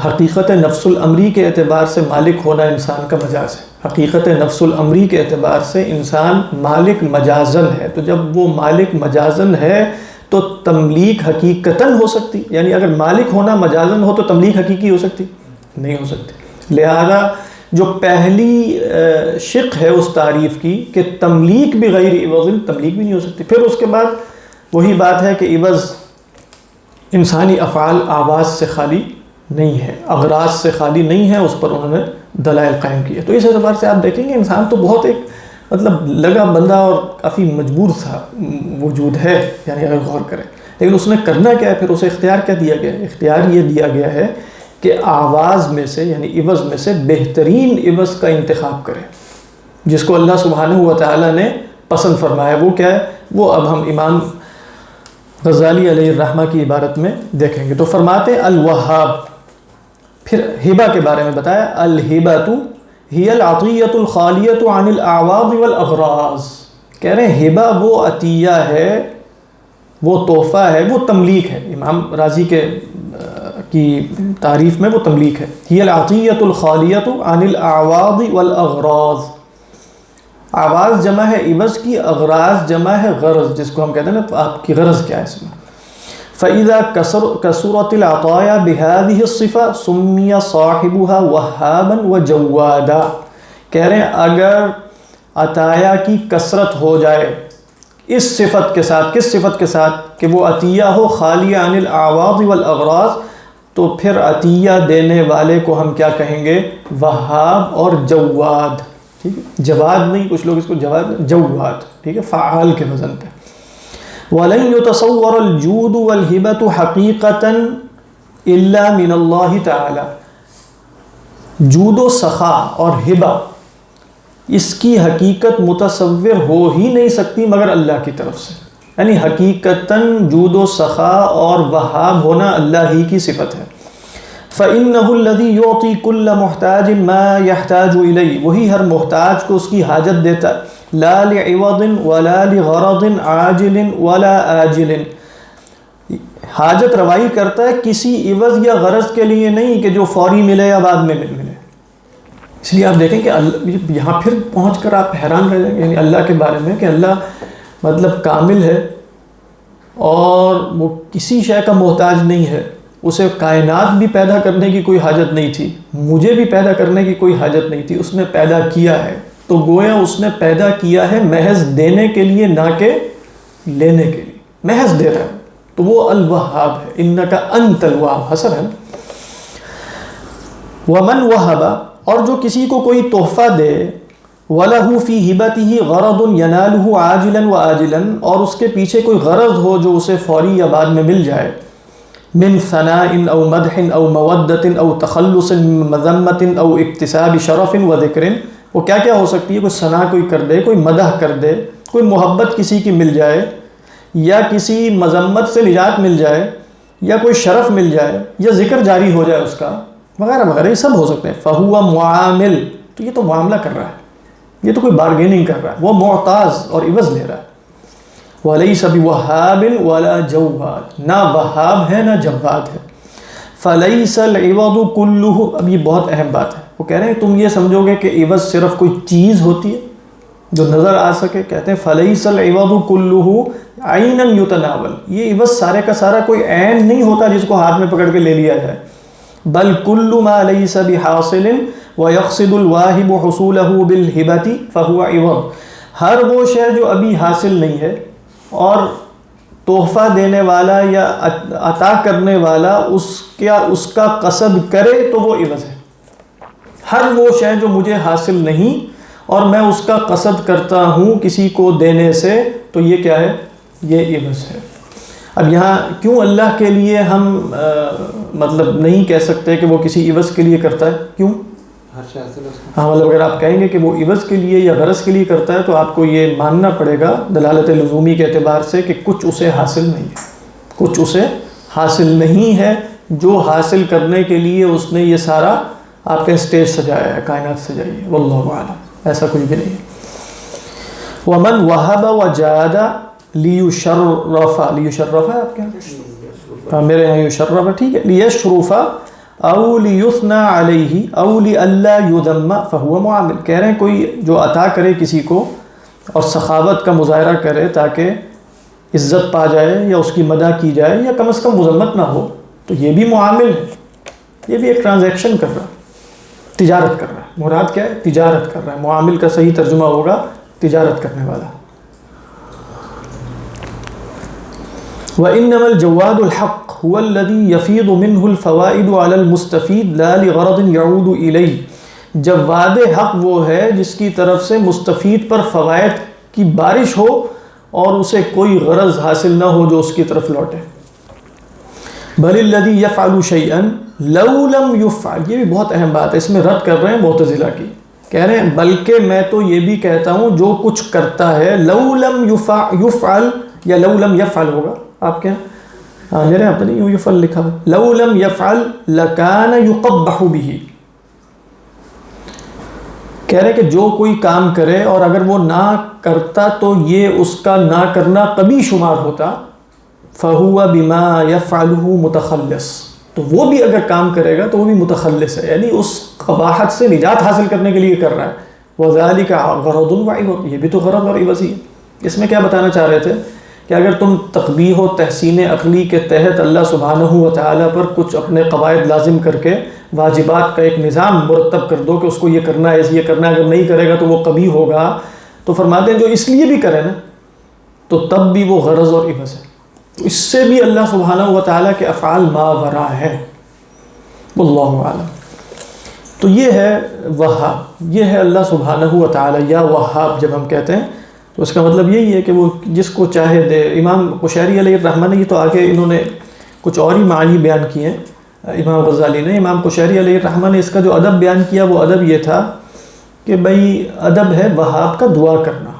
حقیقت نفس الامری کے اعتبار سے مالک ہونا انسان کا مجاز ہے. حقیقت نفس الامری کے اعتبار سے انسان مالک مجازن ہے. تو جب وہ مالک مجازن ہے تو تملیک حقیقتاً ہو سکتی، یعنی اگر مالک ہونا مجازن ہو تو تملیک حقیقی ہو سکتی؟ نہیں ہو سکتی. لہذا جو پہلی شق ہے اس تعریف کی کہ تملیک بغیر عوض، تملیک بھی نہیں ہو سکتی. پھر اس کے بعد وہی بات ہے کہ عوض انسانی افعال آواز سے خالی نہیں ہے، اغراض سے خالی نہیں ہے. اس پر انہوں نے دلائل قائم کیے. تو اس اعتبار سے آپ دیکھیں گے انسان تو بہت ایک مطلب لگا بندہ اور کافی مجبور سا وجود ہے، یعنی اگر غور کریں. لیکن اس نے کرنا کیا ہے؟ پھر اسے اختیار کیا دیا گیا ہے؟ اختیار یہ دیا گیا ہے کہ آواز میں سے یعنی عوض میں سے بہترین عوض کا انتخاب کرے جس کو اللہ سبحانہ و تعالیٰ نے پسند فرمایا. وہ کیا ہے؟ وہ اب ہم امام غزالی علیہ الرحمہ کی عبارت میں دیکھیں گے. تو فرماتے الوہاب. پھر ہبہ کے بارے میں بتایا، الہبۃ ہی العطیۃ الخالیۃ عن الاعواض والاغراض. کہہ رہے ہیں ہبہ وہ عطیہ ہے، وہ تحفہ ہے، وہ تملیک ہے. امام راضی کی تعریف میں وہ تملیک ہے. ہی العطیۃ الخالیۃ عن الاعواض والاغراض. آواز جمع ہے عوض کی، اغراض جمع ہے غرض، جس کو ہم کہتے ہیں نا آپ کی غرض کیا ہے اس میں. فَإِذَا كَسُرَتِ الْعَطَايَا بِهَذِهِ الصِّفَةِ سُمِّيَ صَاحِبُهَا وَهَّابًا وَجَوَّادًا. کہہ رہے ہیں اگر عطایا کی کثرت ہو جائے اس صفت کے ساتھ، کس صفت کے ساتھ؟ کہ وہ عطیہ ہو خالی عن الاعواض والاغراض، تو پھر عطیہ دینے والے کو ہم کیا کہیں گے؟ وہاب اور جواد. ٹھیک ہے، جواد نہیں، کچھ لوگ اس کو جواد، ٹھیک ہے، فعال کے وزن پہ. وَلَن يُتَصَوَّرَ الْجُودُ وَالْهِبَةُ حَقِيقَةً إِلَّا مِنَ اللَّهِ تَعَالَى. جود و سخا اور ہبہ اس کی حقیقت متصور ہو ہی نہیں سکتی مگر اللہ کی طرف سے. یعنی حقیقتاً جود و سخا اور وہاب ہونا اللہ ہی کی صفت ہے. فَإِنَّهُ الَّذِي يُعْطِي كُلَّ مُحْتَاجٍ مَا يَحْتَاجُ إِلَيْهِ. وہی ہر محتاج کو اس کی حاجت دیتا ہے. لا لعوض ولا لغرض عاجل ولا آجل. حاجت روائی کرتا ہے کسی عوض یا غرض کے لیے نہیں کہ جو فوری ملے یا بعد میں ملے. اس لیے آپ دیکھیں کہ یہاں پھر پہنچ کر آپ حیران رہ جائیں گے یعنی اللہ کے بارے میں کہ اللہ مطلب کامل ہے اور وہ کسی شے کا محتاج نہیں ہے. اسے کائنات بھی پیدا کرنے کی کوئی حاجت نہیں تھی, مجھے بھی پیدا کرنے کی کوئی حاجت نہیں تھی, اس نے پیدا کیا ہے. تو گویا اس نے پیدا کیا ہے محض دینے کے لیے نہ کہ لینے کے لیے, محض دے رہا ہے. تو وہ الوہاب ہے, انکا انت الوہاب, حسن ہے. ومن وہب, اور جو کسی کو کوئی تحفہ دے, وَلَهُ فِي هِبَتِهِ غَرَضٌ يَنَالُهُ عَاجِلًا وَآجِلًا, اور اس کے پیچھے کوئی غرض ہو جو اسے فوری یا بعد میں مل جائے, من ثناء او مدح او مودت او تخلص من مذمت او اکتساب شرف و ذکر. وہ کیا کیا ہو سکتی ہے؟ کوئی ثنا کوئی کر دے, کوئی مدح کر دے, کوئی محبت کسی کی مل جائے, یا کسی مذمت سے نجات مل جائے, یا کوئی شرف مل جائے, یا ذکر جاری ہو جائے اس کا, وغیرہ وغیرہ, یہ سب ہو سکتے ہیں. فہو معامل, تو یہ تو معاملہ کر رہا ہے, یہ تو کوئی بارگیننگ کر رہا ہے, وہ معتاز اور عوض لے رہا ہے. وَلَيْسَ بِوَهَّابٍ وَلَا جَوَّادٍ, نہ وہاب ہے نہ جواد ہے. فَلَيْسَ الْعِوَضُ كُلُّهُ, اب یہ بہت اہم بات ہے. وہ کہہ رہے ہیں تم یہ سمجھو گے کہ عوض صرف کوئی چیز ہوتی ہے جو نظر آ سکے. کہتے ہیں فَلَيْسَ الْعِوَضُ كُلُّهُ عَيْنًا يُتَنَاوَلُ, یہ عوض سارے کا سارا کوئی عین نہیں ہوتا جس کو ہاتھ میں پکڑ کے لے لیا جائے. بل كُلُّ مَا لَيْسَ بِحَاصِلٍ وَيَقْصِدُ الْوَاهِبُ حُصُولَهُ بِالْهِبَةِ فَهُوَ عِوَض, ہر وہ شے جو ابھی حاصل نہیں ہے اور تحفہ دینے والا یا عطا کرنے والا اس کا قصد کرے تو وہ عوض ہے. ہر وہ شے جو مجھے حاصل نہیں اور میں اس کا قصد کرتا ہوں کسی کو دینے سے, تو یہ کیا ہے؟ یہ عوض ہے. اب یہاں کیوں اللہ کے لیے ہم مطلب نہیں کہہ سکتے کہ وہ کسی عوض کے لیے کرتا ہے؟ کیوں؟ ہاں, مطلب اگر آپ کہیں گے کہ وہ عوض کے لیے یا غرض کے لیے کرتا ہے تو آپ کو یہ ماننا پڑے گا دلالت لزومی کے اعتبار سے کہ کچھ اسے حاصل نہیں ہے, کچھ اسے حاصل نہیں ہے جو حاصل کرنے کے لیے اس نے یہ سارا آپ کا اسٹیج سجایا ہے, کائنات سجائی ہے. واللہ اعلم, ایسا کچھ بھی نہیں. ومن وہب وجاد لیشرف, لیشرف ہے آپ کے یہاں؟ میرے یہاں یشرف ہے, ٹھیک ہے. لیشرف او لیثنى علیہ او لئلا یذم فہو معامل. کہہ رہے ہیں کوئی جو عطا کرے کسی کو اور سخاوت کا مظاہرہ کرے تاکہ عزت پا جائے یا اس کی مدح کی جائے یا کم از کم مذمت نہ ہو, تو یہ بھی معامل ہے, یہ بھی ایک ٹرانزیکشن کر رہا ہے, تجارت کر رہا ہے. مراد کیا ہے؟ تجارت کر رہا ہے. معامل کا صحیح ترجمہ ہوگا تجارت کرنے والا. وَإِنَّمَا الْجَوَّادُ الْحَقُّ هُوَ الَّذِي يَفِيضُ مِنْهُ الْفَوَائِدُ عَلَى الْمُسْتَفِيدِ لَا لِغَرَضٍ يَعُودُ إِلَيْهِ, جواد حق وہ ہے جس کی طرف سے مستفید پر فوائد کی بارش ہو اور اسے کوئی غرض حاصل نہ ہو جو اس کی طرف لوٹے. بَلِ الَّذِي يَفْعَلُ شَيْئًا لَوْ لَمْ يُفْعَلْ, یہ بھی بہت اہم بات ہے, اس میں رد کر رہے ہیں معتزلہ کی. کہہ رہے ہیں بلکہ میں تو یہ بھی کہتا ہوں جو کچھ کرتا ہے لَوْ لَمْ يُفْعَلْ یا لَوْ لَمْ يَفْعَلْ ہوگا آپ کیا میرے یہاں پہ نہیں یفعل لکھا ہے, لو لم يفعل لکان یقبح به. کہہ رہے کہ جو کوئی کام کرے اور اگر وہ نہ کرتا تو یہ اس کا نہ کرنا قبیح شمار ہوتا. فہو بما یفعلہ متخلص, تو وہ بھی اگر کام کرے گا تو وہ بھی متخلص ہے, یعنی اس قباحت سے نجات حاصل کرنے کے لیے کر رہا ہے. وذالک غرض وعوض, یہ بھی تو غرض اور عوض ہی ہے. اس میں کیا بتانا چاہ رہے تھے کہ اگر تم تقبیح و تحسین عقلی کے تحت اللہ سبحانہ و تعالیٰ پر کچھ اپنے قواعد لازم کر کے واجبات کا ایک نظام مرتب کر دو کہ اس کو یہ کرنا ہے, یہ کرنا ہے, اگر نہیں کرے گا تو وہ قبیح ہوگا, تو فرماتے ہیں جو اس لیے بھی کرے نا تو تب بھی وہ غرض اور عوض ہے. تو اس سے بھی اللہ سبحانہ و تعالیٰ کے افعال ماورا ہے. واللہ اعلم. تو یہ ہے وہاب, یہ ہے اللہ سبحانہ و تعالیٰ یا وہاب جب ہم کہتے ہیں تو اس کا مطلب یہی ہے کہ وہ جس کو چاہے دے. امام قشیری علیہ الرحمہ نے, یہ تو آگے انہوں نے کچھ اور ہی معنی بیان کیے ہیں امام غزالی نے. امام قشیری علیہ الرحمہ نے اس کا جو ادب بیان کیا وہ ادب یہ تھا کہ بھئی ادب ہے وہاب کا دعا کرنا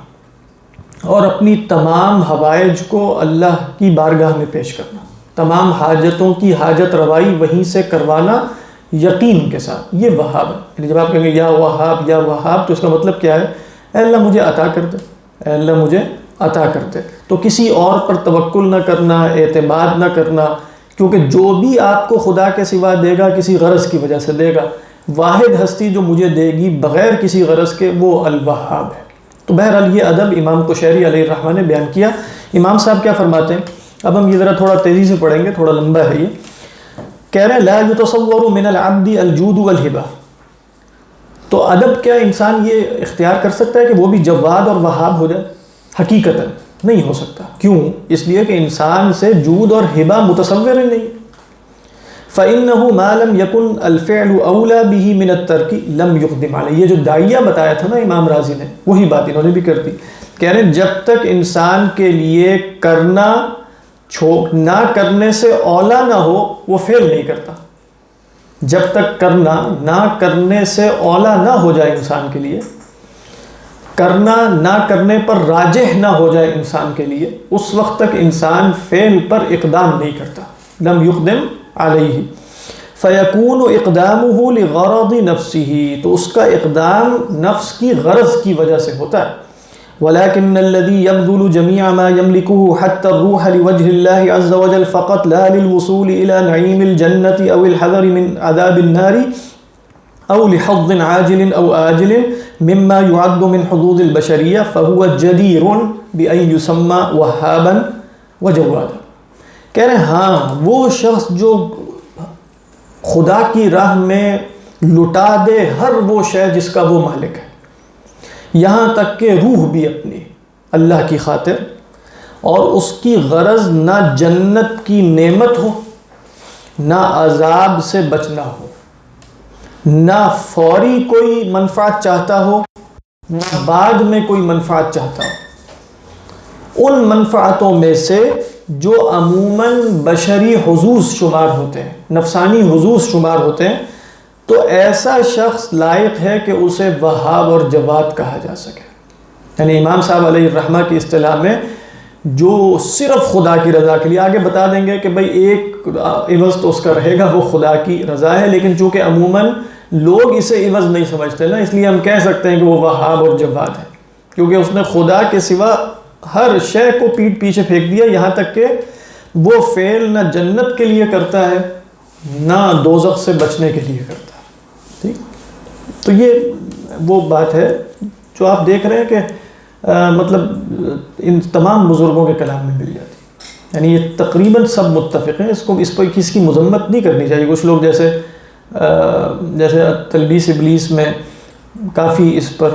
اور اپنی تمام حوائج کو اللہ کی بارگاہ میں پیش کرنا, تمام حاجتوں کی حاجت روائی وہیں سے کروانا یقین کے ساتھ, یہ وہاب ہے. یعنی جب آپ کہیں گے یا وہاب یا وہاب تو اس کا مطلب کیا ہے؟ اے اللہ مجھے عطا کر دے, اے اللہ مجھے عطا کرتے. تو کسی اور پر توکل نہ کرنا، اعتماد نہ کرنا، کیونکہ جو بھی آپ کو خدا کے سوا دے گا کسی غرض کی وجہ سے دے گا. واحد ہستی جو مجھے دے گی بغیر کسی غرض کے وہ الوہاب ہے. تو بہرحال یہ ادب امام قشیری علیہ الرحمہ نے بیان کیا. امام صاحب کیا فرماتے ہیں؟ اب ہم یہ ذرا تھوڑا تیزی سے پڑھیں گے، تھوڑا لمبا ہے یہ. کہہ رہے ہیں لا یتصور من العبد الجود والہبہ. تو ادب کیا انسان یہ اختیار کر سکتا ہے کہ وہ بھی جواد اور وہاب ہو جائے؟ حقیقتاً نہیں ہو سکتا. کیوں؟ اس لیے کہ انسان سے جود اور ہبہ متصور ہی نہیں. فَإِنَّهُ مَا لَمْ يَكُنْ الْفِعْلُ أَوْلَى بِهِ مِنَ التَّرْكِ لَمْ يُقْدِمْ عَلَيْهِ. یہ جو داعیہ بتایا تھا نا امام رازی نے، وہی بات انہوں نے بھی کر دی. کہہ رہے ہیں جب تک انسان کے لیے کرنا نہ کرنے سے اولا نہ ہو وہ فعل نہیں کرتا. جب تک کرنا نہ کرنے سے اولا نہ ہو جائے انسان کے لیے، کرنا نہ کرنے پر راجح نہ ہو جائے انسان کے لیے، اس وقت تک انسان فعل پر اقدام نہیں کرتا. لم یقدم علیہ فیکون اقدامہ لغرض نفسہ. تو اس کا اقدام نفس کی غرض کی وجہ سے ہوتا ہے. ولكن الذي يبذل جميع ما يملكه حتى الروح لوجه الله عز وجل فقط لا للوصول إلى نعيم الجنة أو الحذر من عذاب النار أو لحظ عاجل أو آجل مما يعد من حظوظ البشرية فهو جدير بأن يسمى وهابا وجوادا. کہہ رہے ہیں ہاں وہ شخص جو خدا کی راہ میں لٹا دے ہر وہ شے جس کا وہ مالک ہے، یہاں تک کہ روح بھی اپنی اللہ کی خاطر، اور اس کی غرض نہ جنت کی نعمت ہو، نہ عذاب سے بچنا ہو، نہ فوری کوئی منفعت چاہتا ہو، نہ بعد میں کوئی منفعت چاہتا ہو. ان منفعتوں میں سے جو عموماً بشری حظوظ شمار ہوتے ہیں، نفسانی حظوظ شمار ہوتے ہیں، تو ایسا شخص لائق ہے کہ اسے وہاب اور جواد کہا جا سکے. یعنی امام صاحب علیہ الرحمہ کی اصطلاح میں جو صرف خدا کی رضا کے لیے، آگے بتا دیں گے کہ بھئی ایک عوض تو اس کا رہے گا، وہ خدا کی رضا ہے، لیکن چونکہ عموماً لوگ اسے عوض نہیں سمجھتے نا، اس لیے ہم کہہ سکتے ہیں کہ وہ وہاب اور جواد ہے، کیونکہ اس نے خدا کے سوا ہر شے کو پیٹ پیچھے پھینک دیا، یہاں تک کہ وہ فعل نہ جنت کے لیے کرتا ہے نہ دوزخ سے بچنے کے لیے کرتا ہے. تو یہ وہ بات ہے جو آپ دیکھ رہے ہیں کہ مطلب ان تمام بزرگوں کے کلام میں مل جاتی ہے. یعنی یہ تقریباً سب متفق ہیں. اس پر کسی کی مذمت نہیں کرنی چاہیے. کچھ لوگ جیسے تلبیس ابلیس میں کافی اس پر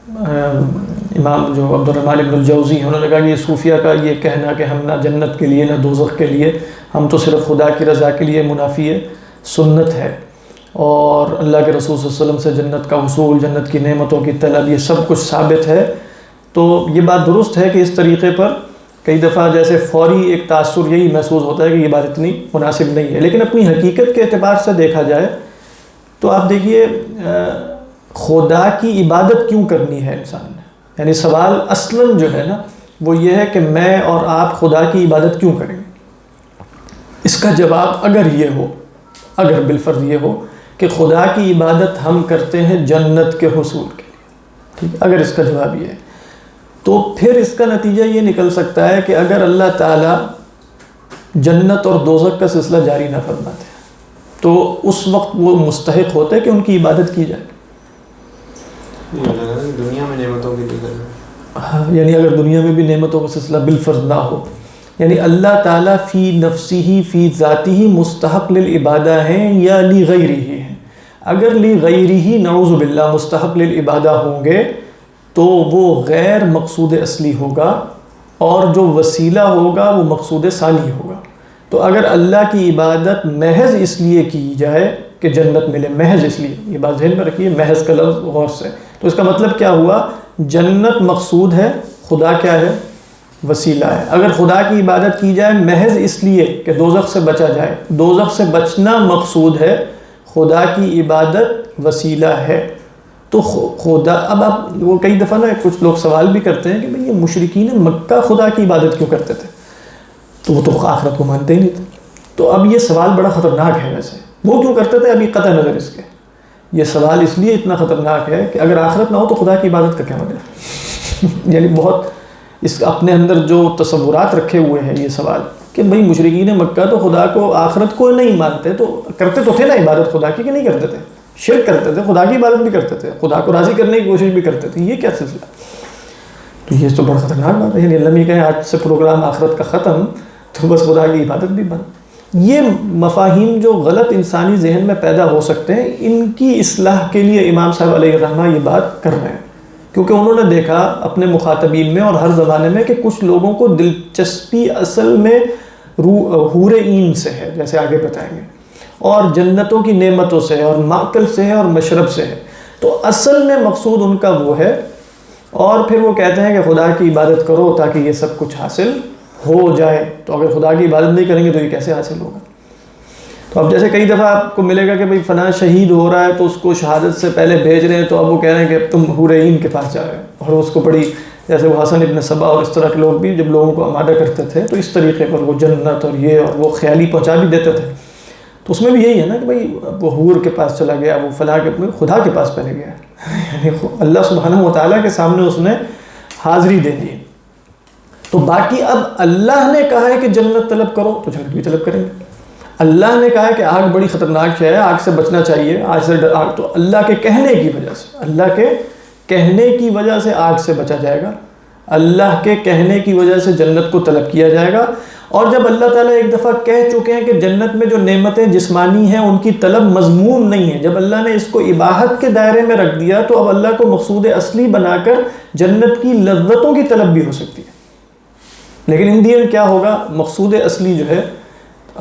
امام جو عبد الرحمن ابن الجوزی ہیں، انہوں نے کہا کہ یہ صوفیہ کا یہ کہنا کہ ہم نہ جنت کے لیے نہ دوزخ کے لیے، ہم تو صرف خدا کی رضا کے لیے، منافی سنت ہے، اور اللہ کے رسول صلی اللہ علیہ وسلم سے جنت کا حصول، جنت کی نعمتوں کی طلب، یہ سب کچھ ثابت ہے. تو یہ بات درست ہے کہ اس طریقے پر کئی دفعہ جیسے فوری ایک تاثر یہی محسوس ہوتا ہے کہ یہ بات اتنی مناسب نہیں ہے، لیکن اپنی حقیقت کے اعتبار سے دیکھا جائے تو آپ دیکھیے خدا کی عبادت کیوں کرنی ہے انسان نے. یعنی سوال اصلاً جو ہے نا وہ یہ ہے کہ میں اور آپ خدا کی عبادت کیوں کریں گے. اس کا جواب اگر یہ ہو، اگر بالفرض یہ ہو کہ خدا کی عبادت ہم کرتے ہیں جنت کے حصول کے لیے، ٹھیک ہے، اگر اس کا جواب یہ ہے تو پھر اس کا نتیجہ یہ نکل سکتا ہے کہ اگر اللہ تعالیٰ جنت اور دوزخ کا سلسلہ جاری نہ فرماتے تو اس وقت وہ مستحق ہوتے کہ ان کی عبادت کی جائے. دنیا میں نعمتوں کی ذکر، ہاں، یعنی اگر دنیا میں بھی نعمتوں کا سلسلہ بالفرض نہ ہو، یعنی اللہ تعالیٰ فی نفسہ فی ذاتہ مستحق للعبادہ ہیں یا لغیرہ ہیں. اگر لغیرہ نعوذ باللہ مستحق للعبادہ ہوں گے تو وہ غیر مقصود اصلی ہوگا، اور جو وسیلہ ہوگا وہ مقصود ثانی ہوگا. تو اگر اللہ کی عبادت محض اس لیے کی جائے کہ جنت ملے، محض اس لیے، یہ بات ذہن میں رکھیے، محض کا لفظ غور سے، تو اس کا مطلب کیا ہوا؟ جنت مقصود ہے، خدا کیا ہے؟ وسیلہ ہے. اگر خدا کی عبادت کی جائے محض اس لیے کہ دوزخ سے بچا جائے، دوزخ سے بچنا مقصود ہے، خدا کی عبادت وسیلہ ہے. تو خدا، اب آپ وہ کئی دفعہ نا کچھ لوگ سوال بھی کرتے ہیں کہ بھئی یہ مشرکین مکہ خدا کی عبادت کیوں کرتے تھے؟ تو وہ تو آخرت کو مانتے ہی نہیں تھے. تو اب یہ سوال بڑا خطرناک ہے. ویسے وہ کیوں کرتے تھے؟ ابھی قطع نظر اس کے یہ سوال اس لیے اتنا خطرناک ہے کہ اگر آخرت نہ ہو تو خدا کی عبادت کا کیا مطلب؟ یعنی بہت اس اپنے اندر جو تصورات رکھے ہوئے ہیں یہ سوال کہ بھئی مشرکین مکہ تو خدا کو آخرت کو نہیں مانتے، تو کرتے تو تھے نا عبادت خدا کی کہ نہیں کرتے تھے؟ شرک کرتے تھے، خدا کی عبادت بھی کرتے تھے، خدا کو راضی کرنے کی کوشش بھی کرتے تھے، یہ کیا سلسلہ؟ تو یہ تو بڑا خطرناک بات ہے، یعنی اللہ کہیں آج سے پروگرام آخرت کا ختم تو بس خدا کی عبادت بھی بند۔ یہ مفاہیم جو غلط انسانی ذہن میں پیدا ہو سکتے ہیں، ان کی اصلاح کے لیے امام صاحب علیہ الرحمہ یہ بات کر رہے ہیں، کیونکہ انہوں نے دیکھا اپنے مخاطبین میں اور ہر زمانے میں کہ کچھ لوگوں کو دلچسپی اصل میں حور عین سے ہے، جیسے آگے بتائیں گے، اور جنتوں کی نعمتوں سے ہے، اور ماکل سے ہے، اور مشرب سے ہے، تو اصل میں مقصود ان کا وہ ہے، اور پھر وہ کہتے ہیں کہ خدا کی عبادت کرو تاکہ یہ سب کچھ حاصل ہو جائے۔ تو اگر خدا کی عبادت نہیں کریں گے تو یہ کیسے حاصل ہوگا؟ تو اب جیسے کئی دفعہ آپ کو ملے گا کہ بھئی فلاں شہید ہو رہا ہے تو اس کو شہادت سے پہلے بھیج رہے ہیں، تو اب وہ کہہ رہے ہیں کہ تم حور عین کے پاس جا رہے ہیں، اور اس کو بڑی، جیسے وہ حسن ابن صبا اور اس طرح کے لوگ بھی جب لوگوں کو آمادہ کرتے تھے تو اس طریقے پر وہ جنت اور یہ اور وہ خیالی پہنچا بھی دیتے تھے۔ تو اس میں بھی یہی ہے نا کہ بھئی وہ حور کے پاس چلا گیا، وہ فلاں کے خدا کے پاس پہلے گیا، یعنی اللہ سبحانہ و تعالیٰ کے سامنے اس نے حاضری دے دی۔ تو باقی اب اللہ نے کہا ہے کہ جنت طلب کرو تو جنت بھی طلب کریں گے، اللہ نے کہا ہے کہ آگ بڑی خطرناک ہے، آگ سے بچنا چاہیے، آگ سے آگ، تو اللہ کے کہنے کی وجہ سے، اللہ کے کہنے کی وجہ سے آگ سے بچا جائے گا، اللہ کے کہنے کی وجہ سے جنت کو طلب کیا جائے گا۔ اور جب اللہ تعالیٰ ایک دفعہ کہہ چکے ہیں کہ جنت میں جو نعمتیں جسمانی ہیں ان کی طلب مضمون نہیں ہے، جب اللہ نے اس کو اباحت کے دائرے میں رکھ دیا تو اب اللہ کو مقصود اصلی بنا کر جنت کی لذتوں کی طلب بھی ہو سکتی ہے۔ لیکن ان دین کیا ہوگا؟ مقصود اصلی جو ہے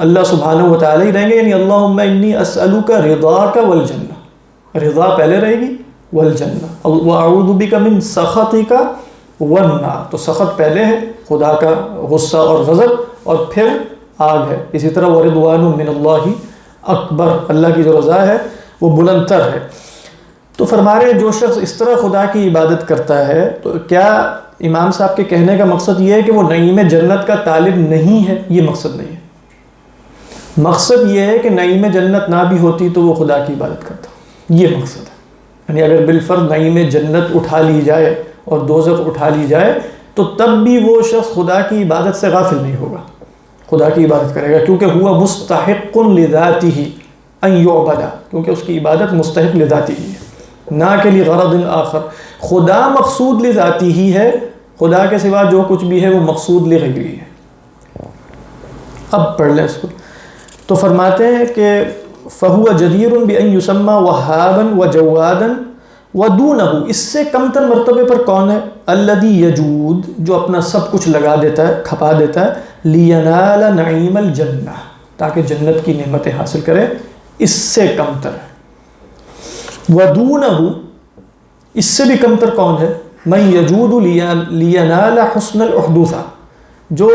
اللہ سبحانہ و تعالیٰ ہی رہیں گے، یعنی اللہم انی اسألوک رضاک والجنہ، رضا پہلے رہے گی، والجنہ، واعوذ بک من سخطک والنار، تو سخط پہلے ہے، خدا کا غصہ اور غضب، اور پھر آگ ہے۔ اسی طرح ورضوان من اللہ اکبر، اللہ کی جو رضا ہے وہ بلند تر ہے۔ تو فرما رہے جو شخص اس طرح خدا کی عبادت کرتا ہے، تو کیا امام صاحب کے کہنے کا مقصد یہ ہے کہ وہ نعیم جنت کا طالب نہیں ہے؟ یہ مقصد نہیں ہے، مقصد یہ ہے کہ نعیم جنت نہ بھی ہوتی تو وہ خدا کی عبادت کرتا، یہ مقصد ہے۔ یعنی اگر بالفرض نعیم جنت اٹھا لی جائے اور دوزخ اٹھا لی جائے تو تب بھی وہ شخص خدا کی عبادت سے غافل نہیں ہوگا، خدا کی عبادت کرے گا، کیونکہ ہوا مستحق لذاتہ ان یعبد، کیونکہ اس کی عبادت مستحق لذاتہ ہی ہے، نہ کہ لغرض آخر۔ خدا مقصود لذاتی ہی ہے، خدا کے سوا جو کچھ بھی ہے وہ مقصود لغیری ہے۔ اب پڑھ لیں اس کو، تو فرماتے ہیں کہ فَهُوَ جَدِيرٌ بِأَن يُسَمَّى وَهَّابًا وَجَوَّادًا وَدُونَهُ، اس سے کم تر مرتبے پر کون ہے؟ الَّذِي يَجُودُ، جو اپنا سب کچھ لگا دیتا ہے، کھپا دیتا ہے، لِيَنَالَ نَعِيمَ الْجَنَّةِ، تاکہ جنت کی نعمتیں حاصل کرے، اس سے کم تر ہے۔ وَدُونَهُ، اس سے بھی کم تر کون ہے؟ مَن يَجُودُ لِيَنَالَ حُسْنَ الْأُحْدُوثَ، جو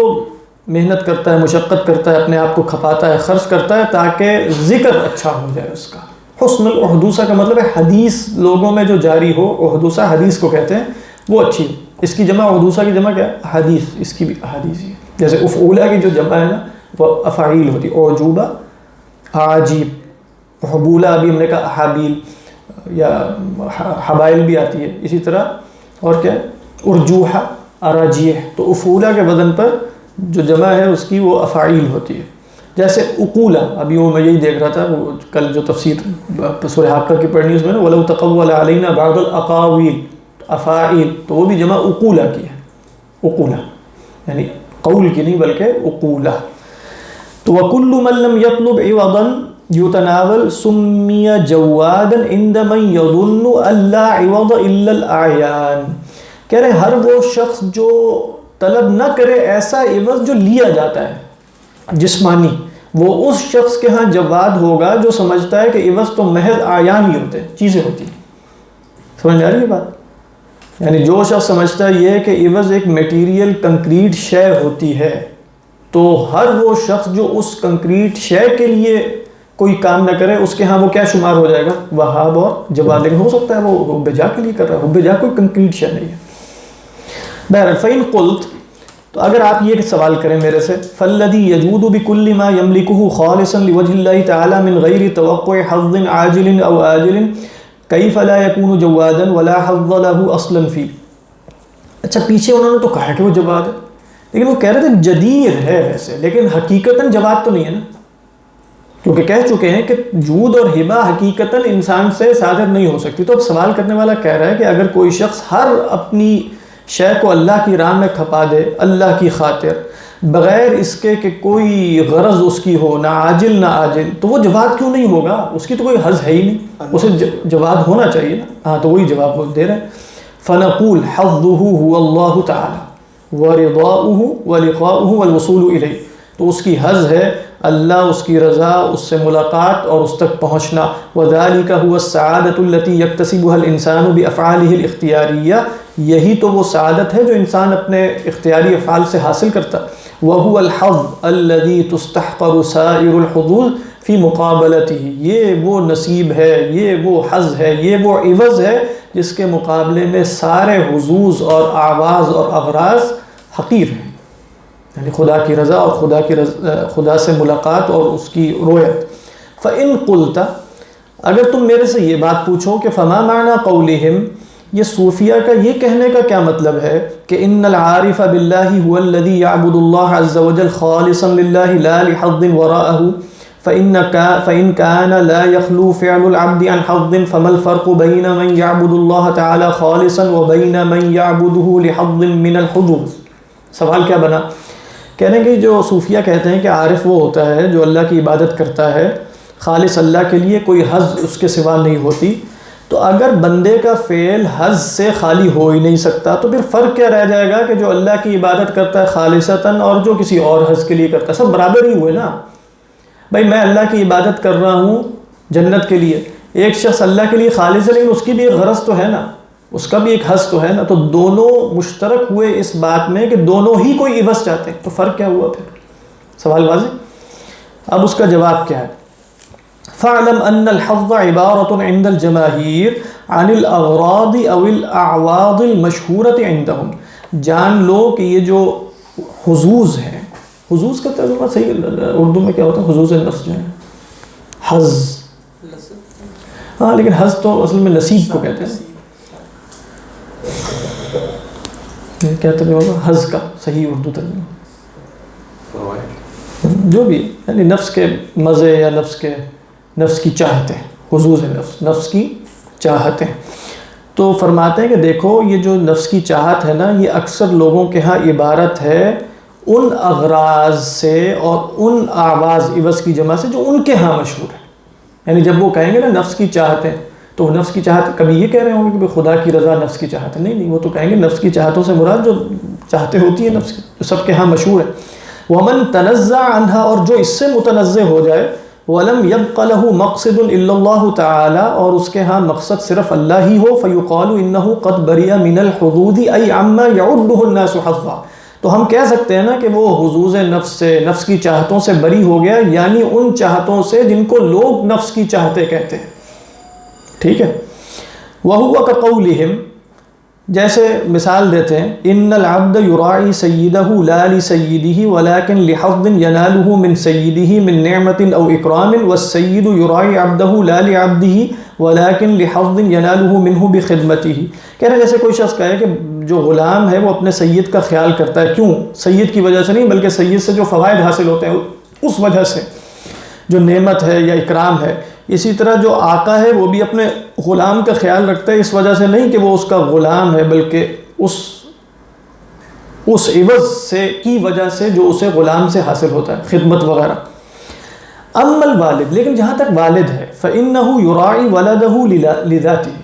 محنت کرتا ہے، مشقت کرتا ہے، اپنے آپ کو کھپاتا ہے، خرچ کرتا ہے تاکہ ذکر اچھا ہو جائے اس کا۔ حسن الاحدوثہ کا مطلب ہے حدیث لوگوں میں جو جاری ہو، احدوثہ حدیث کو کہتے ہیں، وہ اچھی ہو۔ اس کی جمع، احدوثہ کی جمع کیا ہے؟ حدیث، اس کی بھی حدیث ہی ہے۔ جیسے افعولہ کی جو جمع ہے نا وہ افعیل ہوتی، اعجوبہ، عاجیب، حبولہ ابھی ہم نے کہا حابیل، یا حبائل بھی آتی ہے اسی طرح، اور کیا ہے؟ ارجوحہ، اراجیح، تو افعولہ کے وزن پر جو جمع ہے اس کی وہ افعیل ہوتی ہے۔ جیسے اقولہ، ابھی وہ میں یہی دیکھ رہا تھا، وہ کل جو تفسیر سورہ حاقہ کی پڑھنی اس میں نا وَلَوْ تَقَوَّلَ عَلَيْنَا بَعْضَ الْأَقَاوِيلِ، افاعیل، تو وہ بھی جمع اقولہ کی ہے، اقولہ یعنی قول کی نہیں بلکہ اقولہ۔ تو وَكُلُّ مَن لَّمْ يَطْلُبْ عِوَضًا يُتَنَاوَلْ سُمِّيَ جَوَّادًا عِندَ مَن يَظُنُّ أَن لَّا عِوَضَ إِلَّا الْأَعْيَانُ، کہہ رہے ہر وہ شخص جو طلب نہ کرے ایسا عوض جو لیا جاتا ہے جسمانی، وہ اس شخص کے ہاں جواد ہوگا جو سمجھتا ہے کہ عوض تو محض اعیان ہی ہوتے ہیں، چیزیں ہوتی ہیں۔ سمجھ آ رہی ہے بات؟ یعنی جو شخص سمجھتا ہے یہ کہ عوض ایک میٹیریل کنکریٹ شے ہوتی ہے، تو ہر وہ شخص جو اس کنکریٹ شے کے لیے کوئی کام نہ کرے اس کے ہاں وہ کیا شمار ہو جائے گا؟ وہاب اور جواد۔ لیکن ہو سکتا ہے وہ حب جا کے لیے کر رہا ہے، حب جا کوئی کنکریٹ شے نہیں ہے۔ بہرحال فَإِن قُلْتُ، تو اگر آپ یہ سوال کریں میرے سے، فَالَّذِي يَجُودُ بِكُلِّ مَا يَمْلِكُهُ خَالِصًا لِوَجْهِ اللَّهِ تَعَالَى مِنْ غَيْرِ تَوَقُّعِ حَظٍّ عَاجِلٍ أَوْ آجِلٍ كَيْفَ لَا يَكُونُ جَوَادًا وَلَا حَظَّ لَهُ أَصْلًا فِيهِ۔ اچھا پیچھے انہوں نے تو کہا کہ وہ جواد ہے، لیکن وہ کہہ رہے تھے جدیر ہے ویسے، لیکن حقیقتاً جواد تو نہیں ہے نا، کیونکہ کہہ چکے ہیں کہ جود اور ہبہ حقیقتاً انسان سے صادر نہیں ہو سکتی۔ تو اب سوال کرنے والا کہہ رہا ہے کہ اگر کوئی شخص ہر اپنی شے کو اللہ کی راہ میں کھپا دے اللہ کی خاطر، بغیر اس کے کہ کوئی غرض اس کی ہو، نہ عاجل نہ آجل، تو وہ جواد کیوں نہیں ہوگا؟ اس کی تو کوئی حظ ہے ہی نہیں، اسے جواد ہونا چاہیے نا۔ ہاں تو وہی جواب وہ دے رہے ہیں، فنقول حظه هو اللہ تعالی ورضاؤه ولقاؤه والوصول الیہ، تو اس کی حظ ہے اللہ، اس کی رضا، اس سے ملاقات اور اس تک پہنچنا، وذالک هو السعادۃ التي یکتسبها الانسان بافعاله الاختیاریہ، یہی تو وہ سعادت ہے جو انسان اپنے اختیاری افعال سے حاصل کرتا، وهو الحظ الذي تستحقر سائر الحظوظ فی مقابلته، یہ وہ نصیب ہے، یہ وہ حظ ہے، یہ وہ عوض ہے جس کے مقابلے میں سارے حظوظ اور اعواز اور اغراض حقیر ہیں، یعنی خدا کی رضا اور خدا سے ملاقات اور اس کی رویت۔ فَإِن قُلْتَ، اگر تم میرے سے یہ بات پوچھو کہ فما معنی قولہم، یہ صوفیہ کا یہ کہنے کا کیا مطلب ہے کہ ان العارف باللہ هو الذی یعبد اللہ عز وجل خالصا للہ لا لحظ وراءہ، فإن كان لا يخلو فعل العبد عن حظ فما الفرق بين من يعبد الله تعالى خالصا وبين من يعبده لحظ من الحظوظ؟ سوال کیا بنا؟ کہنے کہ جو صوفیہ کہتے ہیں کہ عارف وہ ہوتا ہے جو اللہ کی عبادت کرتا ہے خالص اللہ کے لیے، کوئی حظ اس کے سوا نہیں ہوتی، تو اگر بندے کا فعل حظ سے خالی ہو ہی نہیں سکتا تو پھر فرق کیا رہ جائے گا کہ جو اللہ کی عبادت کرتا ہے خالصتاً اور جو کسی اور حظ کے لیے کرتا ہے، سب برابر ہی ہوئے نا۔ بھائی میں اللہ کی عبادت کر رہا ہوں جنت کے لیے، ایک شخص اللہ کے لیے خالص ہے لیکن اس کی بھی ایک غرض تو ہے نا، اس کا بھی ایک حظ تو ہے نا، تو دونوں مشترک ہوئے اس بات میں کہ دونوں ہی کوئی عوض چاہتے ہیں، تو فرق کیا ہوا پھر؟ سوال واضح؟ اب اس کا جواب کیا ہے؟ فَاعْلَمْ أَنَّ الْحَظَّ عِبَارَةٌ عِنْدَ الْجَمَاهِيرِ عَنِ الْأَغْرَاضِ أَوِ الْأَعْوَاضِ الْمَشْهُورَةِ عِنْدَهُمْ، جان لو کہ یہ جو حظوظ ہیں، حظوظ کا ترجمہ صحیح اردو میں کیا ہوتا ہے؟ حظوظ النفس جو ہے، حظ، ہاں لیکن حظ تو اصل میں نصیب کو کہتے ہیں، کیا ترجمہ ہوگا حظ کا صحیح اردو ترجمہ؟ جو بھی یعنی نفس کے مزے یا نفس کی چاہتیں، حظوظ نفس، نفس کی چاہتیں۔ تو فرماتے ہیں کہ دیکھو یہ جو نفس کی چاہت ہے نا، یہ اکثر لوگوں کے ہاں عبارت ہے ان اغراض سے اور ان آواز عوض کی جمع سے جو ان کے ہاں مشہور ہے، یعنی جب وہ کہیں گے نا نفس کی چاہتیں، تو نفس کی چاہت کبھی یہ کہہ رہے ہوں گے کہ خدا کی رضا نفس کی چاہت ہے، نہیں، وہ تو کہیں گے نفس کی چاہتوں سے مراد جو چاہتے ہوتی ہیں نفس کی، جو سب کے ہاں مشہور ہے۔ وَمَن تَنَزَّعَ عَنْهَا، اور جو اس سے متنزع ہو جائے، وَلَمْ يَبْقَ لَهُ مَقْصِدٌ إِلَّا اللَّهُ تَعَالَى، اور اس کے ہاں مقصد صرف اللہ ہی ہو، فَيُقَالُ إِنَّهُ قَدْ بَرِئَ مِنَ الْحُظُوظِ أَيْ عَمَّا يَعُدُّهُ النَّاسُ حَظًّا، تو ہم کہہ سکتے ہیں نا کہ وہ حظوظ نفس سے، نفس کی چاہتوں سے بری ہو گیا، یعنی ان چاہتوں سے جن کو لوگ نفس کی چاہتے کہتے ہیں، ٹھیک ہے۔ وَهُوَ كَقَوْلِهِمْ، جیسے مثال دیتے ہیں، ان العبد یراعی سیدہ لا لسیدہ ولکن لحظ ینالہ من سیدہ من نعمت او اکرام، والسید یراعی عبدہ لا لعبدہ ولکن لحظ ینالہ منہ بخدمتہ۔ کہہ رہے ہیں جیسے کوئی شخص کہے کہ جو غلام ہے وہ اپنے سید کا خیال کرتا ہے، کیوں؟ سید کی وجہ سے نہیں بلکہ سید سے جو فوائد حاصل ہوتے ہیں اس وجہ سے، جو نعمت ہے یا اکرام ہے۔ اسی طرح جو آقا ہے وہ بھی اپنے غلام کا خیال رکھتا ہے، اس وجہ سے نہیں کہ وہ اس کا غلام ہے بلکہ اس عوض سے کی وجہ سے جو اسے غلام سے حاصل ہوتا ہے، خدمت وغیرہ۔ اما الوالد، لیکن جہاں تک والد ہے، فإنه يراعي ولده لذاته،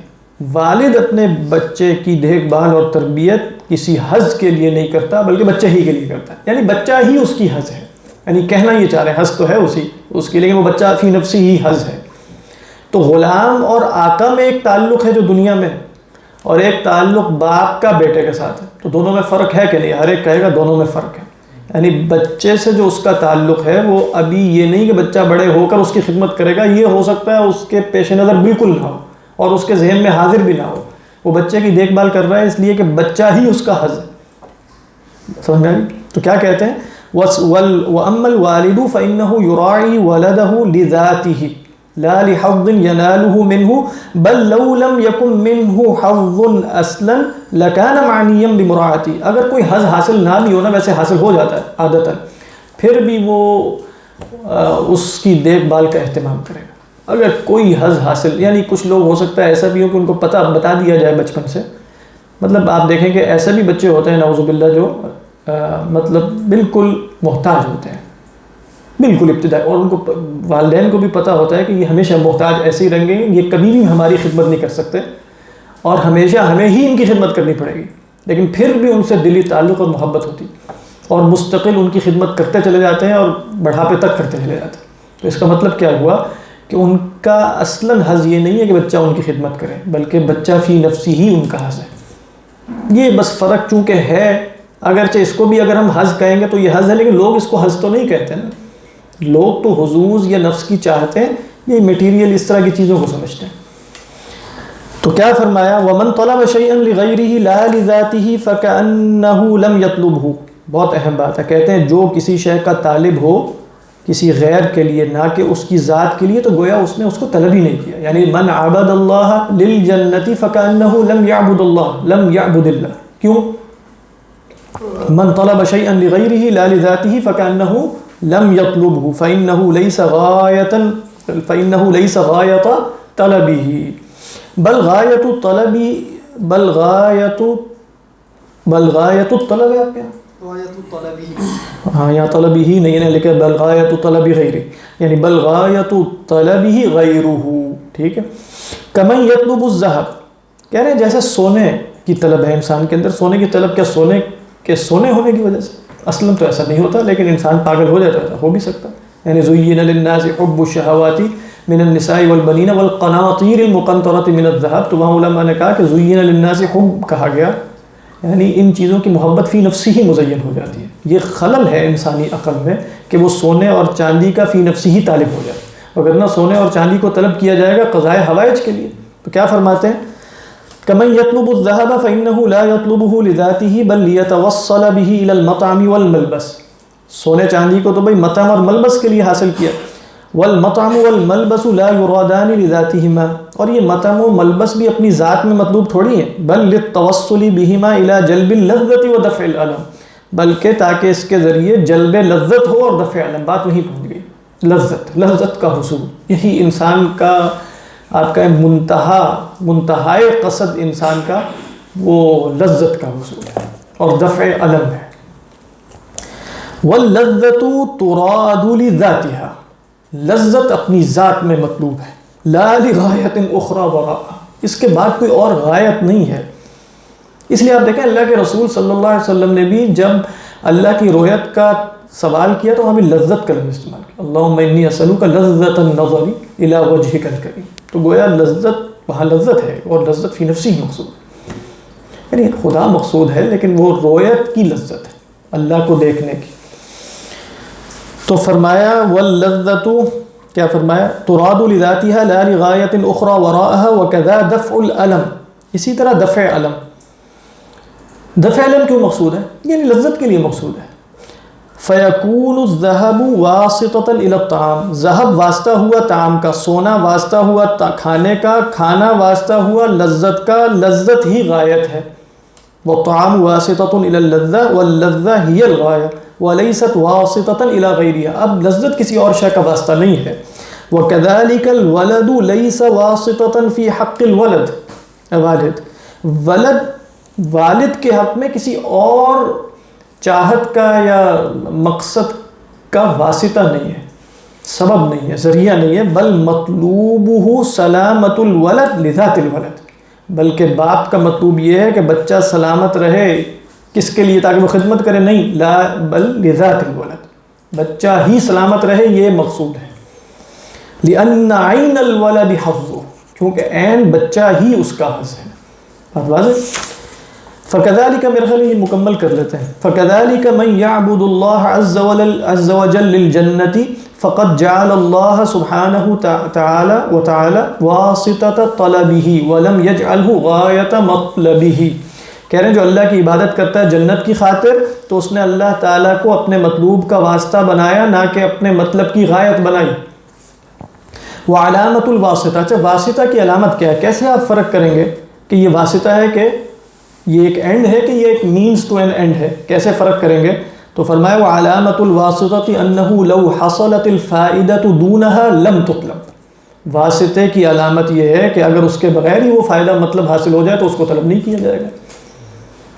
والد اپنے بچے کی دیکھ بھال اور تربیت کسی حظ کے لیے نہیں کرتا بلکہ بچے ہی کے لیے کرتا ہے، یعنی بچہ ہی اس کی حظ ہے، یعنی کہنا یہ چاہ رہے ہیں حظ تو ہے اس کی، لیکن وہ بچہ فی نفسی ہی حظ ہے۔ تو غلام اور آقا میں ایک تعلق ہے جو دنیا میں، اور ایک تعلق باپ کا بیٹے کے ساتھ ہے، تو دونوں میں فرق ہے کہ نہیں؟ ہر ایک کہے گا دونوں میں فرق ہے، یعنی بچے سے جو اس کا تعلق ہے وہ ابھی یہ نہیں کہ بچہ بڑے ہو کر اس کی خدمت کرے گا، یہ ہو سکتا ہے اس کے پیش نظر بالکل نہ ہو اور اس کے ذہن میں حاضر بھی نہ ہو، وہ بچے کی دیکھ بھال کر رہا ہے اس لیے کہ بچہ ہی اس کا حظ ہے، سمجھ میں آئی؟ تو کیا کہتے ہیں؟ وَأَمَّا الْوَالِدُ فَإِنَّهُ يُرَاعِي وَلَدَهُ لِذَاتِهِ، لا لحظ يناله منه بل لو لم يكن منه حظ اصلا لكان معنيا بمراعاته. اگر کوئی حظ حاصل نہ بھی ہونا، ویسے حاصل ہو جاتا ہے عادتاً، پھر بھی وہ اس کی دیکھ بھال کا اہتمام کرے گا. اگر کوئی حظ حاصل، یعنی کچھ لوگ ہو سکتا ہے ایسا بھی ہو کہ ان کو پتہ بتا دیا جائے بچپن سے. مطلب آپ دیکھیں کہ ایسے بھی بچے ہوتے ہیں نعوذ باللہ جو مطلب بالکل محتاج ہوتے ہیں، بالکل ابتدائی، اور ان کو والدین کو بھی پتہ ہوتا ہے کہ یہ ہمیشہ محتاج ایسے ہی رہیں گے، یہ کبھی بھی ہماری خدمت نہیں کر سکتے اور ہمیشہ ہمیں ہی ان کی خدمت کرنی پڑے گی. لیکن پھر بھی ان سے دلی تعلق اور محبت ہوتی اور مستقل ان کی خدمت کرتے چلے جاتے ہیں اور بڑھاپے تک کرتے چلے جاتے ہیں. تو اس کا مطلب کیا ہوا کہ ان کا اصلاً حظ یہ نہیں ہے کہ بچہ ان کی خدمت کرے، بلکہ بچہ فی نفسی ہی ان کا حظ ہے. یہ بس فرق چونکہ ہے، اگرچہ اس کو بھی اگر ہم حظ کہیں گے تو یہ حظ ہے، لیکن لوگ اس کو حظ تو نہیں کہتے نا. لوگ تو حظوظ یا نفس کی چاہتے ہیں، یہ میٹیریل اس طرح کی چیزوں کو سمجھتے ہیں. تو کیا فرمایا وَمَنْ طَلَبَ شَيْئًا لِغَيْرِهِ لَا لِذَاتِهِ فَكَأَنَّهُ لَمْ يَطْلُبْهُ. بہت اہم بات ہے. کہتے ہیں جو کسی شے کا طالب ہو کسی غیر کے لیے، نہ کہ اس کی ذات کے لیے، تو گویا اس نے اس کو طلب ہی نہیں کیا. یعنی من عبد اللہ للجنت فکأنہ لم یعبد اللہ، لم یعبد اللہ. کیوں؟ من طلب شیئا لغیرہ لا لذاتہ فکأنہ لم یطلبہ فإنہ لیس غایۃ طلبہ بل غایۃ طلب الطلب ہے. آپ کیا ہاں یہاں طلبی ہی نہیں ہے، لیکن بل غایۃ طلبی غیرہ، یعنی بل غایۃ طلبی غیرہ. ٹھیک ہے. کمن یطلب الذهب، کہہ رہے ہیں جیسے سونے کی طلب ہے انسان کے اندر. سونے کی طلب کیا سونے کے سونے ہونے کی وجہ سے؟ اصلا تو ایسا نہیں ہوتا، لیکن انسان پاگل ہو جاتا ہے، ہو بھی سکتا. یعنی زین للناس حب الشہوات من النساء والبنین والقناطیر المقنطرۃ من الذهب. تو وہاں علماء نے کہا کہ زین للناس حب کہا گیا، یعنی ان چیزوں کی محبت فی نفسی ہی مزین ہو جاتی ہے. یہ خلل ہے انسانی عقل میں کہ وہ سونے اور چاندی کا فی نفسی ہی طالب ہو جائے. وگرنہ سونے اور چاندی کو طلب کیا جائے گا قضائے حوائج کے لیے. تو کیا فرماتے ہیں کمن یطلب الذهب فإنه لا يطلبه لذاته بل ليتوصل به إلى المطعم والملبس. سونے چاندی کو تو بھائی مطعم اور ملبس کے لیے حاصل کیا. والمطعم والملبس لا يرادان لذاتهما، اور یہ مطعم و ملبس بھی اپنی ذات میں مطلوب تھوڑی ہیں. بل للتوصل بهما الى جلب اللذة ودفع الالم، بلکہ تاکہ اس کے ذریعے جلب لذت ہو اور دفع الم. بات وہیں پہنچ گئی. لذت کا حصول، یہی انسان کا آپ کا منتہائے قصد انسان کا وہ لذت کا حصول ہے اور دفع الم ہے. واللذة تراد لذاتها، لذت اپنی ذات میں مطلوب ہے. لا لغایت اخرى وراء، اس کے بعد کوئی اور غایت نہیں ہے. اس لیے آپ دیکھیں اللہ کے رسول صلی اللہ علیہ وسلم نے بھی جب اللہ کی رؤیت کا سوال کیا تو وہاں بھی لذت کا لفظ استعمال کیا. اللہم انی اسألوک لذت النظر الی وجہک الکریم. تو گویا لذت وہاں لذت ہے اور لذت فی نفسی ہی مقصود ہے، یعنی خدا مقصود ہے، لیکن وہ رؤیت کی لذت ہے اللہ کو دیکھنے کی. تو فرمایا واللذت، کیا فرمایا تراد لذاتها لا لغایت اخرى وراءها وكذا دفع الالم. اسی طرح دفع الم. دفع الم کیوں مقصود ہے؟ یعنی لذت کے لیے مقصود ہے. فیکون الذهب واسطۃ الی الطعام، ذهب واسطہ ہوا طعام کا، سونا واسطہ ہوا کھانے کا، کھانا واسطہ ہوا لذت کا، لذت ہی غایت ہے. والطعام واسطۃ الی اللذہ واللذہ ہی الغایہ ولیست واسطۃ الی غیرها. اب لذت کسی اور شے کا واسطہ نہیں ہے. وکذالک الولد لیس واسطۃ فی حق الولد، والد کے حق میں کسی اور چاہت کا یا مقصد کا واسطہ نہیں ہے، سبب نہیں ہے، ذریعہ نہیں ہے. بل مطلوبہ سلامت الولد لذات الولد، بلکہ باپ کا مطلوب یہ ہے کہ بچہ سلامت رہے. کس کے لیے؟ تاکہ وہ خدمت کرے؟ نہیں، لا بل لذات الولد، بچہ ہی سلامت رہے، یہ مقصود ہے. لأن عین الولد حظہ، کیونکہ عین بچہ ہی اس کا حظ ہے. بات واضح؟ فَكَذَلِكَ میرے خیال یہ مکمل کر لیتے ہیں. فَكَذَلِكَ مَنْ يَعْبُدُ اللَّهَ عَزَّ وَجَلَّ لِلْجَنَّةِ فَقَدْ جَعَلَ اللَّهَ سُبْحَانَهُ وَتَعَالَى وَاسِطَةَ طَلَبِهِ وَلَمْ يَجْعَلْهُ غَایَةَ مَطْلَبِهِ. کہہ رہے ہیں جو اللہ کی عبادت کرتا ہے جنت کی خاطر، تو اس نے اللہ تعالیٰ کو اپنے مطلوب کا واسطہ بنایا، نہ کہ اپنے مطلب کی غایت بنائی. وعلامت الواسطہ، اچھا واسطہ کی علامت کیا ہے؟ کیسے آپ فرق کریں گے کہ یہ واسطہ ہے کہ یہ ایک اینڈ ہے کہ یہ ایک مینز ٹو این اینڈ ہے؟ کیسے فرق کریں گے؟ تو فرمایا وعلامت الواسطہ انہ لو حصلت الفائدۃ دونہا لم تطلب، واسطے کی علامت یہ ہے کہ اگر اس کے بغیر ہی وہ فائدہ مطلب حاصل ہو جائے تو اس کو طلب نہیں کیا جائے گا۔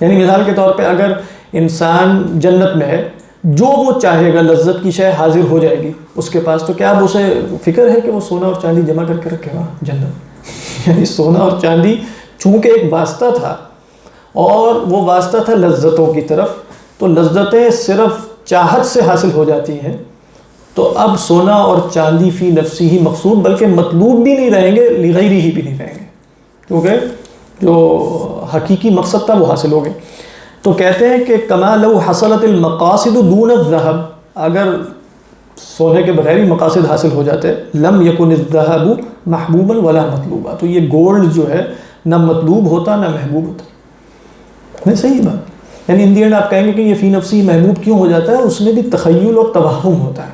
یعنی مثال کے طور پہ اگر انسان جنت میں ہے، جو وہ چاہے گا لذت کی شے حاضر ہو جائے گی اس کے پاس، تو کیا اب اسے فکر ہے کہ وہ سونا اور چاندی جمع کر کے رکھے وہاں جنت؟ یعنی سونا اور چاندی چونکہ ایک واسطہ تھا اور وہ واسطہ تھا لذتوں کی طرف، تو لذتیں صرف چاہت سے حاصل ہو جاتی ہیں، تو اب سونا اور چاندی فی نفسی ہی مقصود بلکہ مطلوب بھی نہیں رہیں گے، لغیری ہی بھی نہیں رہیں گے، کیونکہ جو حقیقی مقصد تھا وہ حاصل ہو گئے۔ تو کہتے ہیں کہ کما لو حصلت المقاصد دون الذهب، اگر سونے کے بغیر ہی مقاصد حاصل ہو جاتے لم یکن الذهب محبوبا ولا مطلوبا، تو یہ گولڈ جو ہے نہ مطلوب ہوتا نہ محبوب ہوتا۔ نہیں صحیح بات، یعنی ان دی اینڈ آپ کہیں گے کہ یہ فی نفسی محبوب کیوں ہو جاتا ہے؟ اس میں بھی تخیل اور توہم ہوتا ہے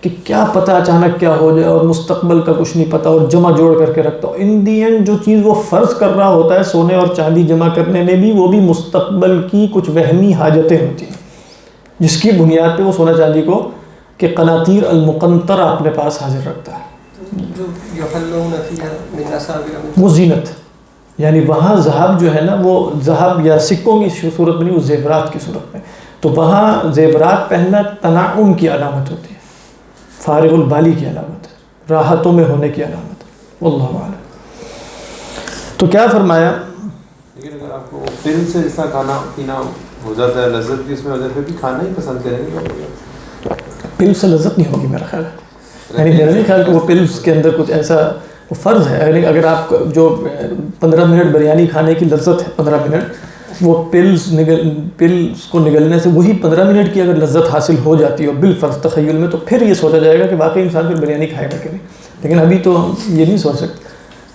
کہ کیا پتہ اچانک کیا ہو جائے، اور مستقبل کا کچھ نہیں پتہ، اور جمع جوڑ کر کے رکھتا ہو۔ ان دی اینڈ جو چیز وہ فرض کر رہا ہوتا ہے سونے اور چاندی جمع کرنے میں بھی، وہ بھی مستقبل کی کچھ وہمی حاجتیں ہوتی ہیں جس کی بنیاد پہ وہ سونا چاندی کو کہ قناطیر المقنطرہ اپنے پاس حاضر رکھتا ہے۔ وہ زینت، یعنی وہاں ذہب جو ہے نا، وہ ذہب یا سکوں کی صورت میں نہیں، وہ زیورات کی صورت میں، تو وہاں زیورات پہننا تنعم کی علامت ہوتی ہے، فارغ البالی کی علامت ہے، راحتوں میں ہونے کی علامت ہے، واللہ اعلم۔ تو کیا فرمایا؟ لیکن اگر آپ کو پل سے جس طرح کھانا پینا ہو جاتا ہے، لذت بھی اس میں ہو جاتی ہے، پھر بھی کھانا ہی پسند کریں گے۔ پل سے لذت نہیں ہوگی میرا خیال ہے، یعنی میرا نہیں خیال کہ وہ پلس کے اندر کچھ ایسا وہ فرض ہے۔ اگر آپ جو 15 منٹ بریانی کھانے کی لذت ہے، 15 منٹ، وہ پلس کو نگلنے سے وہی 15 منٹ کی اگر لذت حاصل ہو جاتی ہے بالفرض تخیل میں، تو پھر یہ سوچا جائے گا کہ واقعی انسان پھر بریانی کھائے گا کہ نہیں۔ لیکن ابھی تو یہ نہیں سوچ سکتے،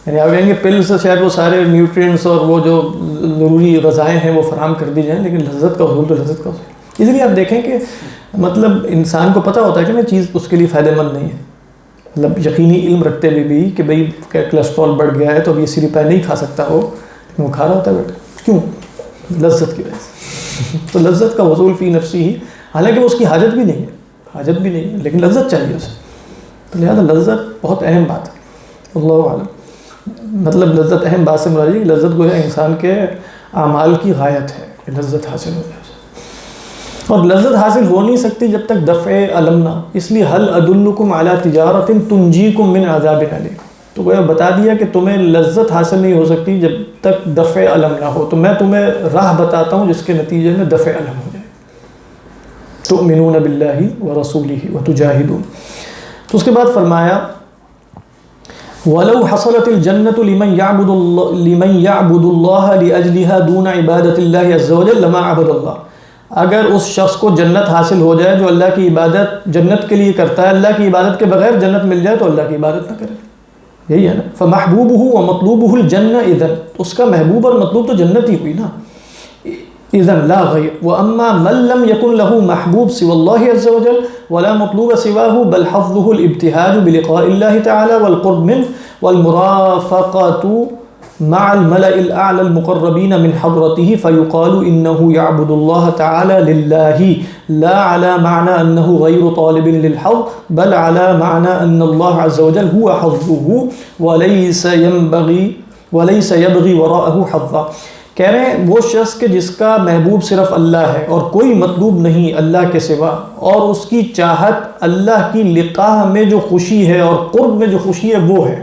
یعنی آپ کہیں گے پل سے شاید وہ سارے نیوٹرینٹس اور وہ جو ضروری غذائیں ہیں وہ فراہم کر دی جائیں، لیکن لذت کا حصول تو لذت کا حصول۔ اس لیے آپ دیکھیں کہ مطلب انسان کو پتہ ہوتا ہے کہ نا چیز اس کے لیے فائدہ مند نہیں ہے، مطلب یقینی علم رکھتے ہوئے بھی کہ بھئی کولیسٹرول بڑھ گیا ہے تو اب یہ سری پائے نہیں کھا سکتا ہو، لیکن وہ کھا رہا ہوتا ہے بیٹا، کیوں؟ لذت کی وجہ سے۔ تو لذت کا حصول فی نفسی ہی، حالانکہ وہ اس کی حاجت بھی نہیں ہے، لیکن لذت چاہیے اسے، تو لہٰذا لذت بہت اہم بات ہے، اللہ عالم۔ مطلب لذت اہم بات سے مراد ہے کہ لذت گویا انسان کے اعمال کی غایت ہے کہ لذت حاصل ہو جائے، اور لذت حاصل ہو نہیں سکتی جب تک دفع الم نہ، اس لیے حل ادلکم علی تجارت تنجیکم من عذاب علیم، تو گویا بتا دیا کہ تمہیں لذت حاصل نہیں ہو سکتی جب تک دفع الم نہ ہو، تو میں تمہیں راہ بتاتا ہوں جس کے نتیجے میں دفع الم ہو جائے، تؤمنون باللہ ورسولہ وتجاہدون۔ تو اس کے بعد فرمایا وَلَوْ حَصَلَتِ الْجَنَّةُ لِمَنْ يَعْبُدُ اللَّهَ لِأَجْلِهَا دُونَ عِبَادَةِ اللَّهِ عَزَّ وَجَلَّ لَمَا عَبَدَ اللَّهِ، اگر اس شخص کو جنت حاصل ہو جائے جو اللہ کی عبادت جنت کے لیے کرتا ہے، اللہ کی عبادت کے بغیر جنت مل جائے تو اللہ کی عبادت نہ کرے، یہی ہے نا۔ فَمَحْبُوبُهُ وَمَطْلُوبُهُ الْجَنَّةُ اِذًا، اس کا محبوب اور مطلوب تو جنت ہی ہوئی نا، اِذًا لا غیر۔ وَأَمَّا مَنْ لَمْ يَكُنْ لَهُ مَحْبُوب سِوَى اللَّهِ عَزَّ وَجَلَّ وَلَا مَطْلُوبَ سِوَاهُ بَلْ حَظُّهُ الْإِبْتِهَاجُ بِلِقَاءِ اللَّهِ تَعَالَى وَالْقُرْبِ مِنْهُ وَالْمُرَافَقَةُ مع الملأ الأعلى المقربين من حضرته، فيقال إنه يعبد الله تعالى لله لا على معنى أنه غير طالب للحظ، بل على معنى أن الله عز وجل هو حظه وليس يبغي وراءه حظا۔ کہہ رہے ہیں وہ شخص کہ جس کا محبوب صرف اللہ ہے اور کوئی مطلوب نہیں اللہ کے سوا، اور اس کی چاہت اللہ کی لقاء میں جو خوشی ہے اور قرب میں جو خوشی ہے وہ ہے،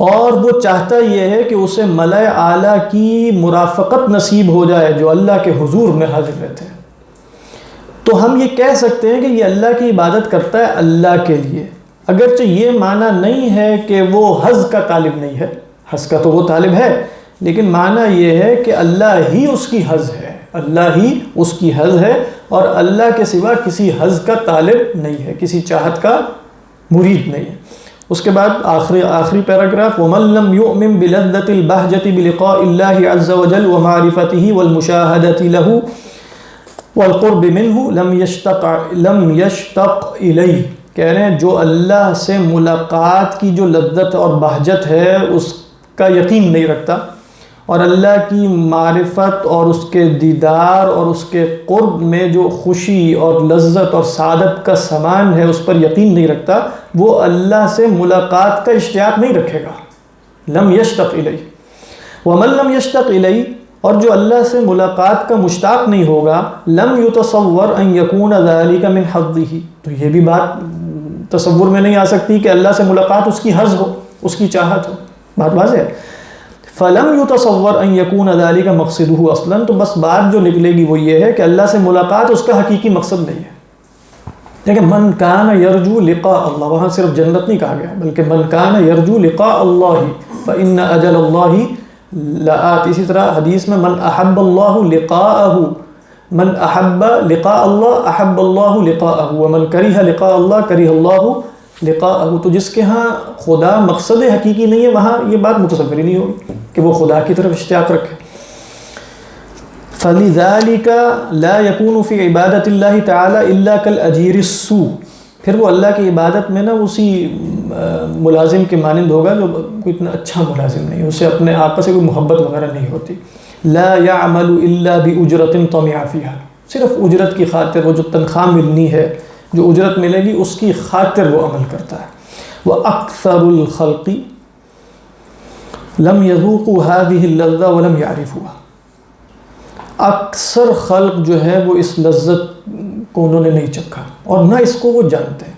اور وہ چاہتا یہ ہے کہ اسے ملأ اعلیٰ کی مرافقت نصیب ہو جائے جو اللہ کے حضور میں حاضر رہتے ہیں، تو ہم یہ کہہ سکتے ہیں کہ یہ اللہ کی عبادت کرتا ہے اللہ کے لیے، اگرچہ یہ معنی نہیں ہے کہ وہ حظ کا طالب نہیں ہے، حظ کا تو وہ طالب ہے، لیکن معنی یہ ہے کہ اللہ ہی اس کی حظ ہے، اللہ ہی اس کی حظ ہے، اور اللہ کے سوا کسی حظ کا طالب نہیں ہے، کسی چاہت کا مرید نہیں ہے۔ اس کے بعد آخری پیراگراف وَمَن لَّمْ يُؤْمِن بِلَذَّةِ الْبَهْجَةِ بِلِقَاءِ اللَّهِ عَزَّ وَجَلَّ وَمَعْرِفَتِهِ وَالْمُشَاهَدَةِ لَهُ وَالْقُرْبِ مِنْهُ لَمْ يَشْتَقْ إِلَيْهِ کہہ رہے ہیں جو اللہ سے ملاقات کی جو لذت اور بہجت ہے اس کا یقین نہیں رکھتا، اور اللہ کی معرفت اور اس کے دیدار اور اس کے قرب میں جو خوشی اور لذت اور سعادت کا سامان ہے اس پر یقین نہیں رکھتا، وہ اللہ سے ملاقات کا اشتیاق نہیں رکھے گا. لم یشتق الیہ. ومن لم یشتق الیہ، اور جو اللہ سے ملاقات کا مشتاق نہیں ہوگا، لم یتصور ان یکون ذلک من حظہ، تو یہ بھی بات تصور میں نہیں آ سکتی کہ اللہ سے ملاقات اس کی حظ ہو، اس کی چاہت ہو. بات واضح ہے. فلم یتصور ان یکون ذلک مقصدہ اصلا، تو بس بات جو نکلے گی وہ یہ ہے کہ اللہ سے ملاقات اس کا حقیقی مقصد نہیں ہے. دیکھیں من کان یرجو لقاء اللہ، وہاں صرف جنت نہیں کہا گیا بلکہ من کان یرجو لقاء اللہ فإن اجل اللہ لآت. اسی طرح حدیث میں من احب اللہ لقاءہ، من احب لقاء اللہ احب اللہ لقاءہ، ومن کرہ لقاء اللہ کرہ اللہ لقاءہ. تو جس کے ہاں خدا مقصد حقیقی نہیں ہے وہاں یہ بات متصور ہی نہیں ہوگی کہ وہ خدا کی طرف اشتیاق رکھے. فَلِذَلِكَ لَا يَكُونُ فِي عِبَادَةِ اللَّهِ تَعَالَى إِلَّا كَالْأَجِيرِ السُّوءِ. پھر وہ اللہ کی عبادت میں نا اسی ملازم کے مانند ہوگا جو کوئی اتنا اچھا ملازم نہیں، اسے اپنے آقا سے کوئی محبت وغیرہ نہیں ہوتی. لَا يَعْمَلُ إِلَّا بِأُجْرَةٍ طَمِعَ فِيهَا، صرف اجرت کی خاطر، وہ جو تنخواہ ملنی ہے، جو اجرت ملے گی اس کی خاطر وہ عمل کرتا ہے. وَأَكْثَرُ الْخَلْقِ لَمْ يَذُوقُوا هَذِهِ اللَّذَّةَ وَلَمْ يَعْرِفُوهَا. اکثر خلق جو ہے وہ اس لذت کو انہوں نے نہیں چکھا اور نہ اس کو وہ جانتے ہیں.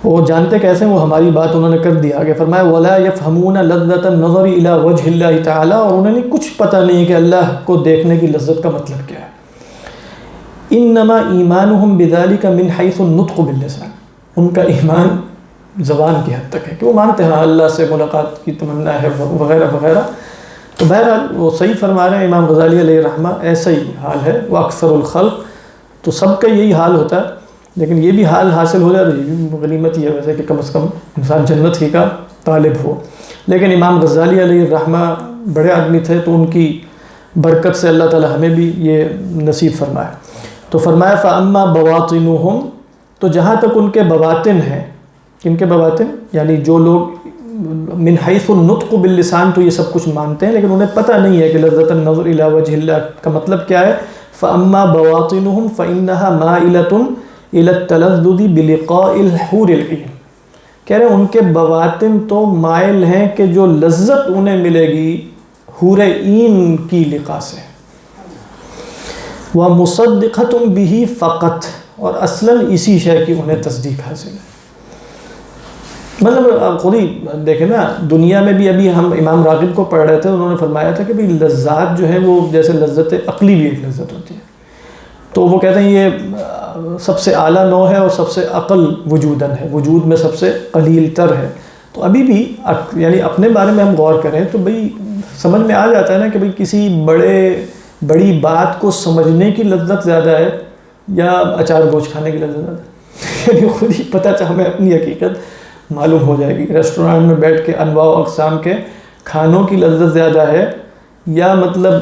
وہ جانتے کیسے؟ وہ ہماری بات انہوں نے کر دی آگے. فرمایا وَلَا يَفْهَمُونَ لَذَّةَ النَّظَرِ إِلَى وَجْهِ اللَّهِ تَعَالَى، اور انہیں کچھ پتہ نہیں کہ اللہ کو دیکھنے کی لذت کا مطلب کیا ہے. انما ایمانہم بذالک من حیث النطق باللسان، ان کا ایمان زبان کی حد تک ہے کہ وہ مانتے ہیں اللہ سے ملاقات کی تمنا ہے وغیرہ وغیرہ. تو بہرحال وہ صحیح فرما رہے ہیں امام غزالی علیہ رحمہ، ایسا ہی حال ہے. وہ اکثر الخلق، تو سب کا یہی حال ہوتا ہے، لیکن یہ بھی حال حاصل ہو جائے تو یہ بھی غنیمت ہی ہے ویسے کہ کم از کم انسان جنت ہی کا طالب ہو. لیکن امام غزالی علیہ رحمہ بڑے آدمی تھے تو ان کی برکت سے اللہ تعالی ہمیں بھی یہ نصیب فرمائے. تو فرمایا فَأَمَّا بَوَاطِنُهُمْ، تو جہاں تک ان کے بواطن ہیں، کن کے بواطن؟ یعنی جو لوگ من حیث النطق باللسان تو یہ سب کچھ مانتے ہیں لیکن انہیں پتہ نہیں ہے کہ لذت النظر الی وجہ اللہ کا مطلب کیا ہے. فَأَمَّا بَوَاطِنُهُمْ فَإِنَّهَا مَائِلَةٌ إِلَى التَّلَذُّذِ بِلِقَاءِ الْحُورِ الْعِينِ. کہہ رہے ہیں ان کے بواطن تو مائل ہیں کہ جو لذت انہیں ملے گی حور عین کی لقاء سے. وَمُصَدِّقَةٌ بِهِ فقط، اور اصلاً اسی شے کی انہیں تصدیق حاصل ہے. مطلب آپ خود ہی دیکھیں نا، دنیا میں بھی ابھی ہم امام راغب کو پڑھ رہے تھے، انہوں نے فرمایا تھا کہ لذات جو ہیں وہ جیسے لذت عقلی بھی ایک لذت ہوتی ہے. تو وہ کہتے ہیں یہ سب سے اعلیٰ نوع ہے اور سب سے عقل وجوداً ہے، وجود میں سب سے قلیل تر ہے. تو ابھی بھی یعنی اپنے بارے میں ہم غور کریں تو بھئی سمجھ میں آ جاتا ہے نا کہ بھئی کسی بڑی بات کو سمجھنے کی لذت زیادہ ہے یا اچار گوشت کھانے کی لذت زیادہ ہے. یعنی خود ہی پتہ چاہے ہمیں اپنی حقیقت معلوم ہو جائے گی. ریسٹورانٹ میں بیٹھ کے انواع و اقسام کے کھانوں کی لذت زیادہ ہے یا مطلب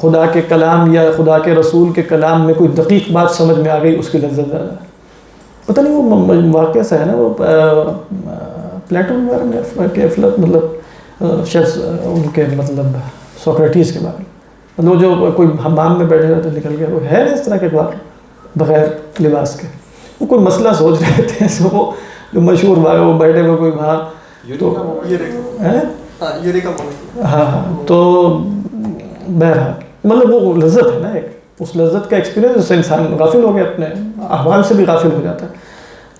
خدا کے کلام یا خدا کے رسول کے کلام میں کوئی دقیق بات سمجھ میں آ گئی اس کی لذت زیادہ ہے. پتہ نہیں وہ واقعہ سا ہے نا، وہ پلیٹون کے مطلب شخص ان کے مطلب سوکریٹیز کے بارے میں، مطلب جو کوئی حمام میں بیٹھے رہتے نکل گیا، وہ ہے نا اس طرح کے واقع بغیر لباس کے. وہ کوئی مسئلہ سوچ رہے تھے، سو وہ جو مشہور واقعہ وہ بیٹھے ہوئے کوئی وہاں ہاں تو بہرحال مطلب وہ لذت ہے نا، ایک اس لذت کا ایکسپیرینس، اس سے انسان غافل ہو گیا، اپنے احوال سے بھی غافل ہو جاتا ہے.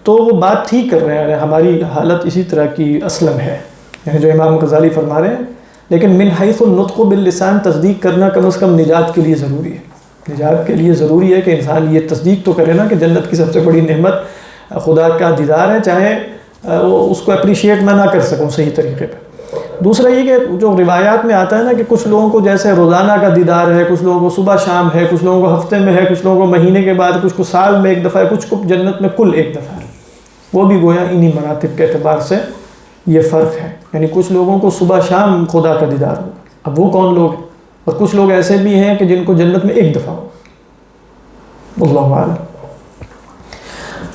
تو وہ بات ٹھیک کر رہے ہیں، ہماری حالت اسی طرح کی اصلاً ہے، یعنی جو امام غزالی فرما رہے ہیں. لیکن من حیث النطق باللسان تصدیق کرنا کم از کم نجات کے لیے ضروری ہے. نجات کے لیے ضروری ہے کہ انسان یہ تصدیق تو کرے نا کہ جنت کی سب سے بڑی نعمت خدا کا دیدار ہے، چاہے وہ اس کو اپریشیٹ میں نہ کر سکوں صحیح طریقے پہ. دوسرا یہ کہ جو روایات میں آتا ہے نا کہ کچھ لوگوں کو جیسے روزانہ کا دیدار ہے، کچھ لوگوں کو صبح شام ہے، کچھ لوگوں کو ہفتے میں ہے، کچھ لوگوں کو مہینے کے بعد، کچھ کو سال میں ایک دفعہ ہے، کچھ کو جنت میں کل ایک دفعہ ہے. وہ بھی گویا انہی مراتب کے اعتبار سے یہ فرق ہے. یعنی کچھ لوگوں کو صبح شام خدا کا دیدار ہوگا، اب وہ کون لوگ ہیں؟ اور کچھ لوگ ایسے بھی ہیں کہ جن کو جنت میں ایک دفعہ ہوگا. اللہ اعلم.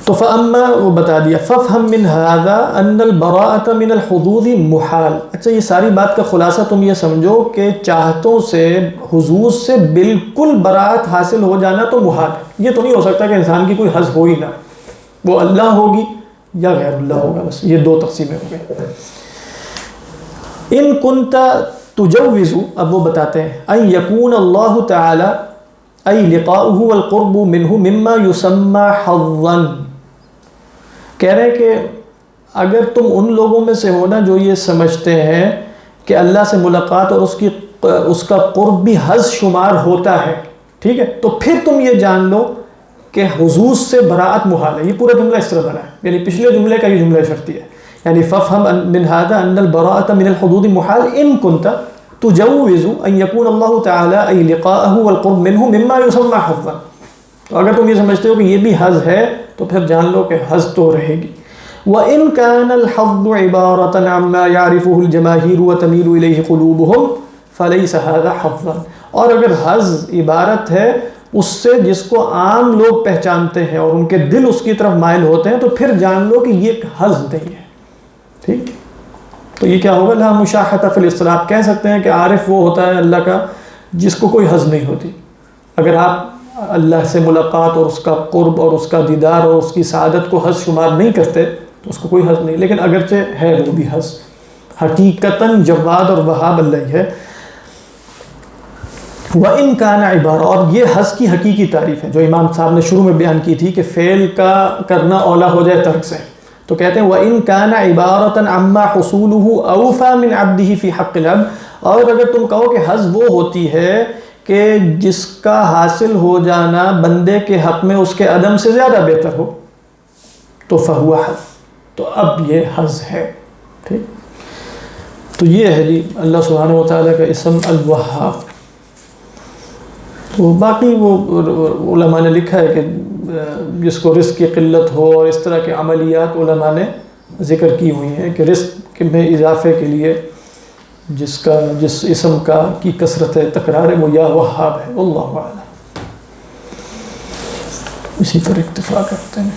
تو فَأَمَّا وہ بتا دیا فَافْهَمْ مِنْ هَذَا أَنَّ الْبَرَاءَةَ مِنَ الْحُدُودِ محال. اچھا یہ ساری بات کا خلاصہ تم یہ سمجھو کہ چاہتوں سے حدود سے بالکل براءت حاصل ہو جانا تو محال ہے. یہ تو نہیں ہو سکتا کہ انسان کی کوئی حد ہو ہی نہ, وہ اللہ ہوگی یا غیر اللہ ہوگا, بس یہ دو تقسیمیں ہو گئی. ان کنت تجوز, اب وہ بتاتے ہیں, ان یکون اللہ تعالی ای لقاؤہ والقرب منہ مما یسمى حظا. کہہ رہے ہیں کہ اگر تم ان لوگوں میں سے ہونا جو یہ سمجھتے ہیں کہ اللہ سے ملاقات اور اس کا قرب بھی حظ شمار ہوتا ہے, ٹھیک ہے, تو پھر تم یہ جان لو کہ حضور سے براءت محال ہے. یہ پورا جملہ اس طرح بنا ہے, یعنی پچھلے جملے کا یہ جملہ شرطی ہے. یعنی فَافْهَمْ مِنْ هَذَا أَنَّ الْبَرَاءَةَ مِنَ الْحُدُودِ محال إِن كُنْتَ تُجَوِّزُ أَن يَكُونَ اللَّهُ تَعَالَى أَيْ لِقَاءَهُ وَالْقُرْبُ مِنْهُ مِمَّا يُسَمَّى حَظًّا. تو اگر تم یہ سمجھتے ہو کہ یہ بھی حظ ہے تو پھر جان لو کہ حظ تو رہے گی. وَإِن كَانَ الْحَظُّ عِبَارَةً عَمَّا يَعْرِفُهُ الْجَمَاهِيرُ وَتَمِيلُ إِلَيْهِ قُلُوبُهُمْ فَلَيْسَ هَذَا حَظًّا. اور اگر حظ عبارت ہے اس سے جس کو عام لوگ پہچانتے ہیں اور ان کے دل اس کی طرف مائل ہوتے ہیں, تو پھر جان لو کہ یہ حظ نہیں ہے. ٹھیک, تو یہ کیا ہوگا, لا مشاحۃ فی الاصطلاح. آپ کہہ سکتے ہیں کہ عارف وہ ہوتا ہے اللہ کا جس کو کوئی حظ نہیں ہوتی. اگر آپ اللہ سے ملاقات اور اس کا قرب اور اس کا دیدار اور اس کی سعادت کو حظ شمار نہیں کرتے تو اس کو کوئی حظ نہیں, لیکن اگرچہ ہے وہ بھی حظ. حقیقتاً جواد اور وہاب اللہ ہی ہے. وَإِن كَانَ عِبَارَةً, اور یہ حظ کی حقیقی تعریف ہے جو امام صاحب نے شروع میں بیان کی تھی کہ فعل کا کرنا اولا ہو جائے ترک سے. تو کہتے ہیں وَإِن كَانَ عِبَارَةً عَمَّا حُصُولُهُ أَوْفَى مِنْ عَبْدِهِ فِي حَقِّ الْعَبْدِ. اور اگر تم کہو کہ حظ وہ ہوتی ہے کہ جس کا حاصل ہو جانا بندے کے حق میں اس کے عدم سے زیادہ بہتر ہو تو فَهُوَ حظ, تو اب یہ حظ ہے. ٹھیک, تو یہ ہے جی اللہ سبحانہ وتعالیٰ کا اسم الوہاب. تو باقی وہ علماء نے لکھا ہے کہ جس کو رزق کی قلت ہو اور اس طرح کے عملیات علماء نے ذکر کی ہوئی ہیں کہ رزق میں اضافے کے لیے جس اسم کی کثرت تکرار ہے وہ یا وہاب ہے. واللہ اعلم. اسی پر اکتفا کرتے ہیں.